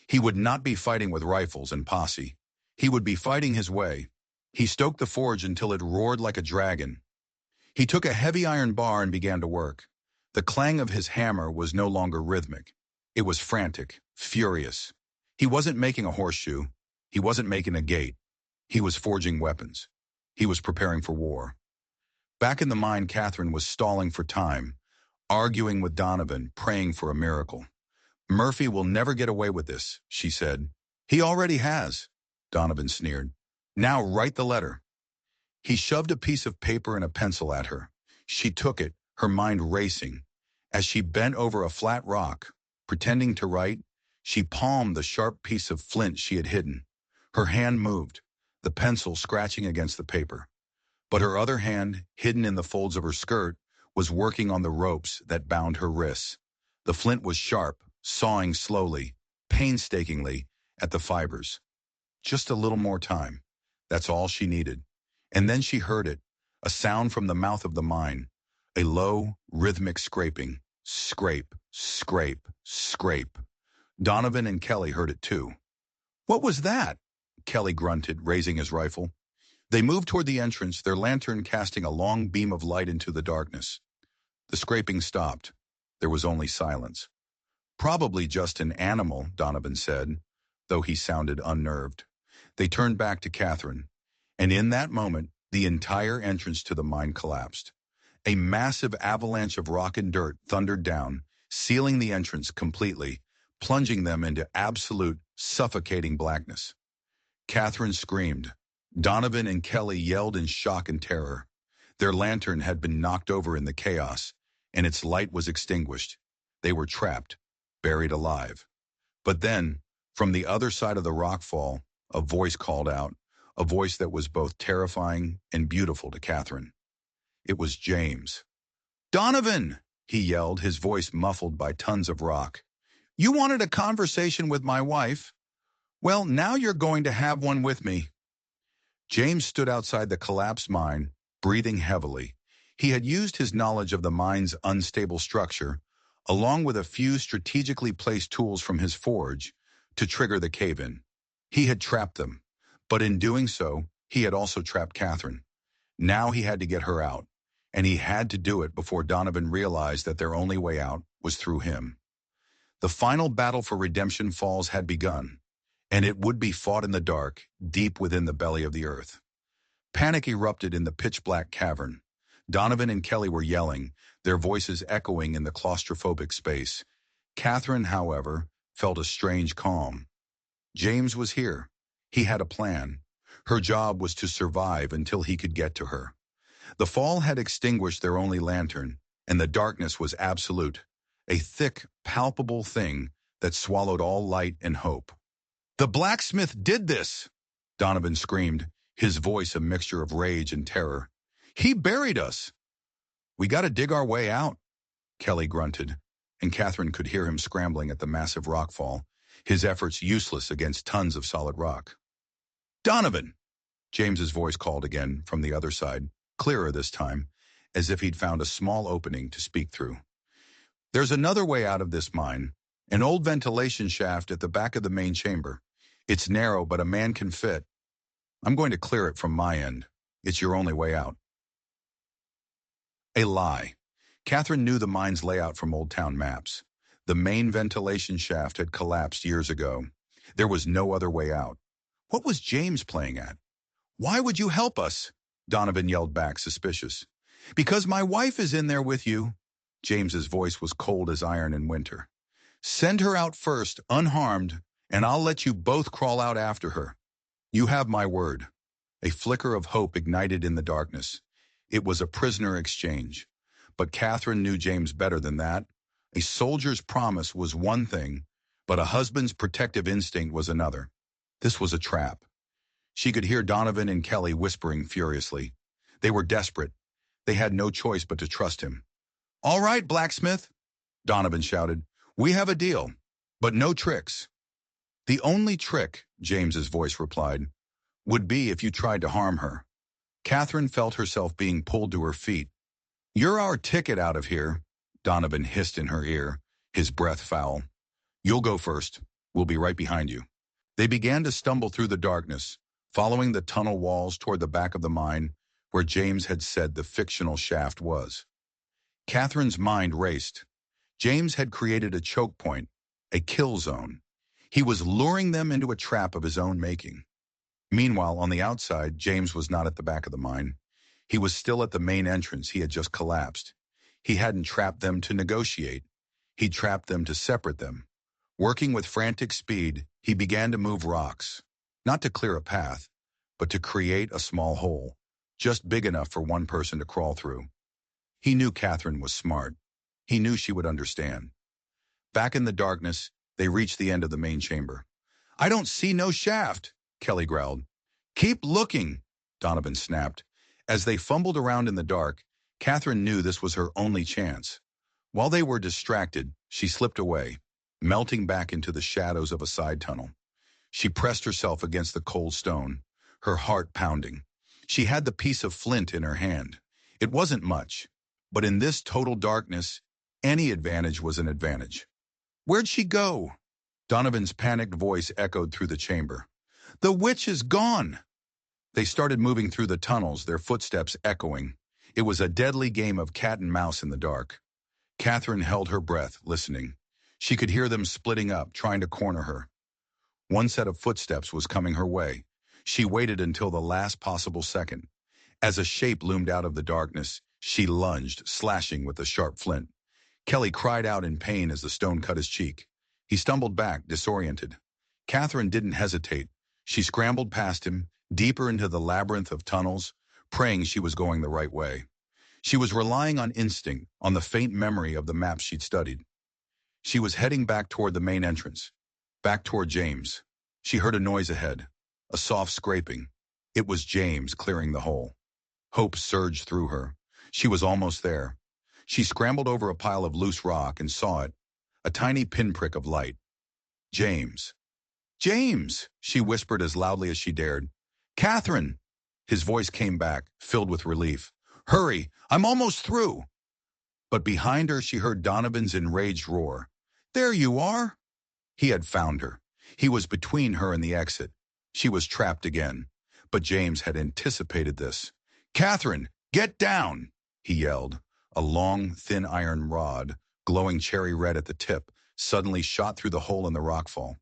[SPEAKER 1] He would not be fighting with rifles and posse. He would be fighting his way. He stoked the forge until it roared like a dragon. He took a heavy iron bar and began to work. The clang of his hammer was no longer rhythmic. It was frantic, furious. He wasn't making a horseshoe. He wasn't making a gate. He was forging weapons. He was preparing for war. Back in the mine, Catherine was stalling for time, arguing with Donovan, praying for a miracle. "Murphy will never get away with this," she said. "He already has," Donovan sneered. "Now write the letter." He shoved a piece of paper and a pencil at her. She took it, her mind racing. As she bent over a flat rock, pretending to write, she palmed the sharp piece of flint she had hidden. Her hand moved, the pencil scratching against the paper. But her other hand, hidden in the folds of her skirt, was working on the ropes that bound her wrists. The flint was sharp, sawing slowly, painstakingly, at the fibers. Just a little more time. That's all she needed. And then she heard it, a sound from the mouth of the mine, a low, rhythmic scraping. Scrape, scrape, scrape. Donovan and Kelly heard it too. "What was that?" Kelly grunted, raising his rifle. They moved toward the entrance, their lantern casting a long beam of light into the darkness. The scraping stopped. There was only silence. "Probably just an animal," Donovan said, though he sounded unnerved. They turned back to Catherine, and in that moment, the entire entrance to the mine collapsed. A massive avalanche of rock and dirt thundered down, sealing the entrance completely, plunging them into absolute, suffocating blackness. Catherine screamed. Donovan and Kelly yelled in shock and terror. Their lantern had been knocked over in the chaos, and its light was extinguished. They were trapped, buried alive. But then, from the other side of the rockfall, a voice called out, a voice that was both terrifying and beautiful to Catherine. It was James. "Donovan!" he yelled, his voice muffled by tons of rock. "You wanted a conversation with my wife? Well, now you're going to have one with me." James stood outside the collapsed mine, breathing heavily. He had used his knowledge of the mine's unstable structure, along with a few strategically placed tools from his forge, to trigger the cave-in. He had trapped them, but in doing so, he had also trapped Catherine. Now he had to get her out, and he had to do it before Donovan realized that their only way out was through him. The final battle for Redemption Falls had begun, and it would be fought in the dark, deep within the belly of the earth. Panic erupted in the pitch-black cavern. Donovan and Kelly were yelling, their voices echoing in the claustrophobic space. Catherine, however, felt a strange calm. James was here. He had a plan. Her job was to survive until he could get to her. The fall had extinguished their only lantern, and the darkness was absolute, a thick, palpable thing that swallowed all light and hope. "The blacksmith did this!" Donovan screamed, his voice a mixture of rage and terror. "He buried us!" "We gotta dig our way out," Kelly grunted, and Catherine could hear him scrambling at the massive rockfall, his efforts useless against tons of solid rock. "Donovan!" James's voice called again from the other side, clearer this time, as if he'd found a small opening to speak through. "There's another way out of this mine, an old ventilation shaft at the back of the main chamber. It's narrow, but a man can fit. I'm going to clear it from my end. It's your only way out." A lie. Catherine knew the mine's layout from Old Town maps. The main ventilation shaft had collapsed years ago. There was no other way out. What was James playing at? "Why would you help us?" Donovan yelled back, suspicious. "Because my wife is in there with you." James's voice was cold as iron in winter. "Send her out first, unharmed, and I'll let you both crawl out after her. You have my word." A flicker of hope ignited in the darkness. It was a prisoner exchange. But Catherine knew James better than that. A soldier's promise was one thing, but a husband's protective instinct was another. This was a trap. She could hear Donovan and Kelly whispering furiously. They were desperate. They had no choice but to trust him. "All right, blacksmith," Donovan shouted. "We have a deal, but no tricks." "The only trick," James's voice replied, "would be if you tried to harm her." Catherine felt herself being pulled to her feet. "You're our ticket out of here," Donovan hissed in her ear, his breath foul. "You'll go first. We'll be right behind you." They began to stumble through the darkness, following the tunnel walls toward the back of the mine, where James had said the fictional shaft was. Catherine's mind raced. James had created a choke point, a kill zone. He was luring them into a trap of his own making. Meanwhile, on the outside, James was not at the back of the mine. He was still at the main entrance. He had just collapsed. He hadn't trapped them to negotiate. He trapped them to separate them. Working with frantic speed, he began to move rocks, not to clear a path, but to create a small hole, just big enough for one person to crawl through. He knew Catherine was smart. He knew she would understand. Back in the darkness, they reached the end of the main chamber. "I don't see no shaft," Kelly growled. "Keep looking," Donovan snapped. As they fumbled around in the dark, Catherine knew this was her only chance. While they were distracted, she slipped away, melting back into the shadows of a side tunnel. She pressed herself against the cold stone, her heart pounding. She had the piece of flint in her hand. It wasn't much, but in this total darkness, any advantage was an advantage. "Where'd she go?" Donovan's panicked voice echoed through the chamber. "The witch is gone!" They started moving through the tunnels, their footsteps echoing. It was a deadly game of cat and mouse in the dark. Catherine held her breath, listening. She could hear them splitting up, trying to corner her. One set of footsteps was coming her way. She waited until the last possible second. As a shape loomed out of the darkness, she lunged, slashing with the sharp flint. Kelly cried out in pain as the stone cut his cheek. He stumbled back, disoriented. Catherine didn't hesitate. She scrambled past him, deeper into the labyrinth of tunnels, praying she was going the right way. She was relying on instinct, on the faint memory of the maps she'd studied. She was heading back toward the main entrance, back toward James. She heard a noise ahead, a soft scraping. It was James clearing the hole. Hope surged through her. She was almost there. She scrambled over a pile of loose rock and saw it, a tiny pinprick of light. "James. James!" she whispered as loudly as she dared. "Catherine!" His voice came back, filled with relief. "Hurry! I'm almost through!" But behind her she heard Donovan's enraged roar. "There you are!" He had found her. He was between her and the exit. She was trapped again. But James had anticipated this. "Catherine, get down!" he yelled. A long, thin iron rod, glowing cherry red at the tip, suddenly shot through the hole in the rockfall.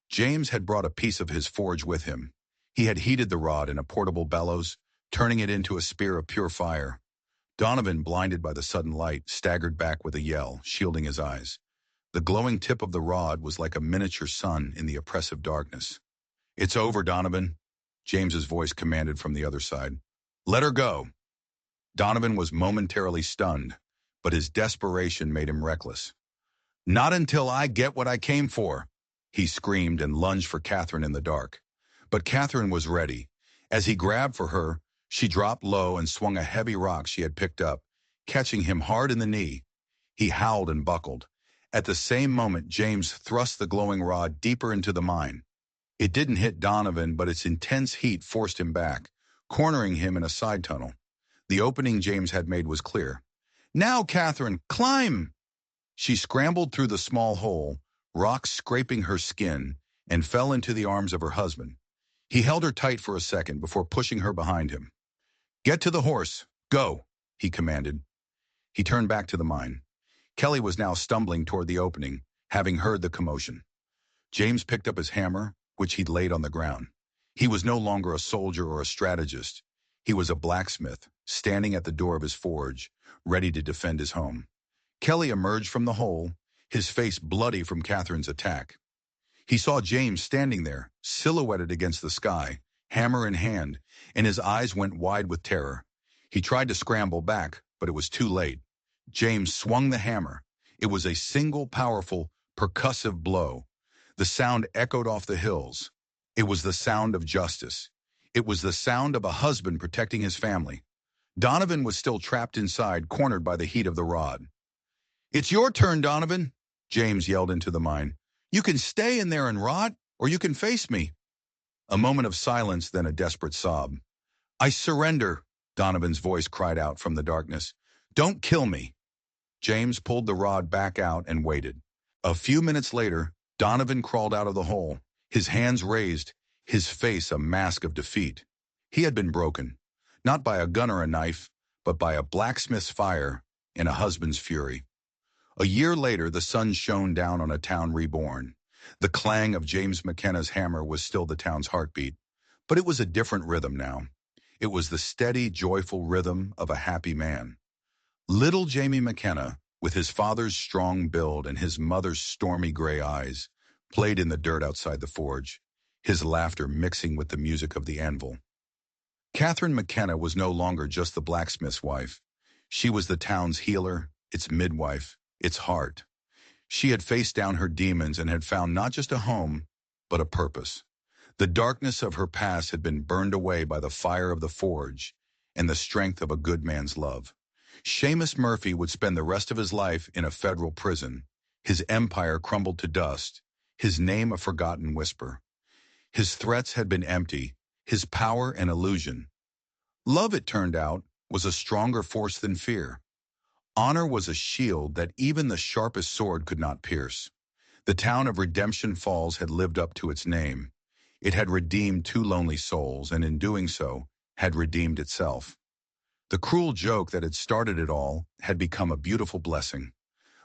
[SPEAKER 1] James had brought a piece of his forge with him. He had heated the rod in a portable bellows, turning it into a spear of pure fire. Donovan, blinded by the sudden light, staggered back with a yell, shielding his eyes. The glowing tip of the rod was like a miniature sun in the oppressive darkness. "It's over, Donovan." James's voice commanded from the other side. Let her go. Donovan was momentarily stunned, but his desperation made him reckless. Not until I get what I came for, he screamed and lunged for Catherine in the dark. But Catherine was ready. As he grabbed for her, she dropped low and swung a heavy rock she had picked up, catching him hard in the knee. He howled and buckled. At the same moment, James thrust the glowing rod deeper into the mine. It didn't hit Donovan, but its intense heat forced him back, cornering him in a side tunnel. The opening James had made was clear. Now, Catherine, climb! She scrambled through the small hole, rocks scraping her skin, and fell into the arms of her husband. He held her tight for a second before pushing her behind him. Get to the horse. Go, he commanded. He turned back to the mine. Kelly was now stumbling toward the opening, having heard the commotion. James picked up his hammer, which he'd laid on the ground. He was no longer a soldier or a strategist. He was a blacksmith, standing at the door of his forge, ready to defend his home. Kelly emerged from the hole, his face bloody from Catherine's attack. He saw James standing there, silhouetted against the sky, hammer in hand, and his eyes went wide with terror. He tried to scramble back, but it was too late. James swung the hammer. It was a single powerful, percussive blow. The sound echoed off the hills. It was the sound of justice. It was the sound of a husband protecting his family. Donovan was still trapped inside, cornered by the heat of the rod. It's your turn, Donovan, James yelled into the mine. You can stay in there and rot, or you can face me. A moment of silence, then a desperate sob. I surrender, Donovan's voice cried out from the darkness. Don't kill me. James pulled the rod back out and waited. A few minutes later, Donovan crawled out of the hole, his hands raised, his face a mask of defeat. He had been broken, not by a gun or a knife, but by a blacksmith's fire and a husband's fury. A year later, the sun shone down on a town reborn. The clang of James McKenna's hammer was still the town's heartbeat, but it was a different rhythm now. It was the steady, joyful rhythm of a happy man. Little Jamie McKenna, with his father's strong build and his mother's stormy gray eyes, played in the dirt outside the forge, his laughter mixing with the music of the anvil. Catherine McKenna was no longer just the blacksmith's wife. She was the town's healer, its midwife, its heart. She had faced down her demons and had found not just a home, but a purpose. The darkness of her past had been burned away by the fire of the forge and the strength of a good man's love. Seamus Murphy would spend the rest of his life in a federal prison, his empire crumbled to dust, his name a forgotten whisper. His threats had been empty, his power an illusion. Love, it turned out, was a stronger force than fear. Honor was a shield that even the sharpest sword could not pierce. The town of Redemption Falls had lived up to its name. It had redeemed two lonely souls, and in doing so, had redeemed itself. The cruel joke that had started it all had become a beautiful blessing.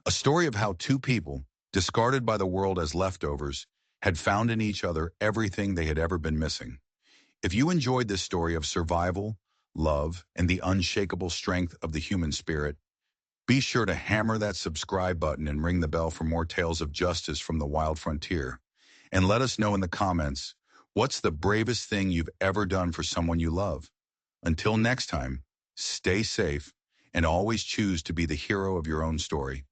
[SPEAKER 1] A story of how two people, discarded by the world as leftovers, had found in each other everything they had ever been missing. If you enjoyed this story of survival, love, and the unshakable strength of the human spirit, be sure to hammer that subscribe button and ring the bell for more tales of justice from the wild frontier. And let us know in the comments, what's the bravest thing you've ever done for someone you love? Until next time, stay safe and always choose to be the hero of your own story.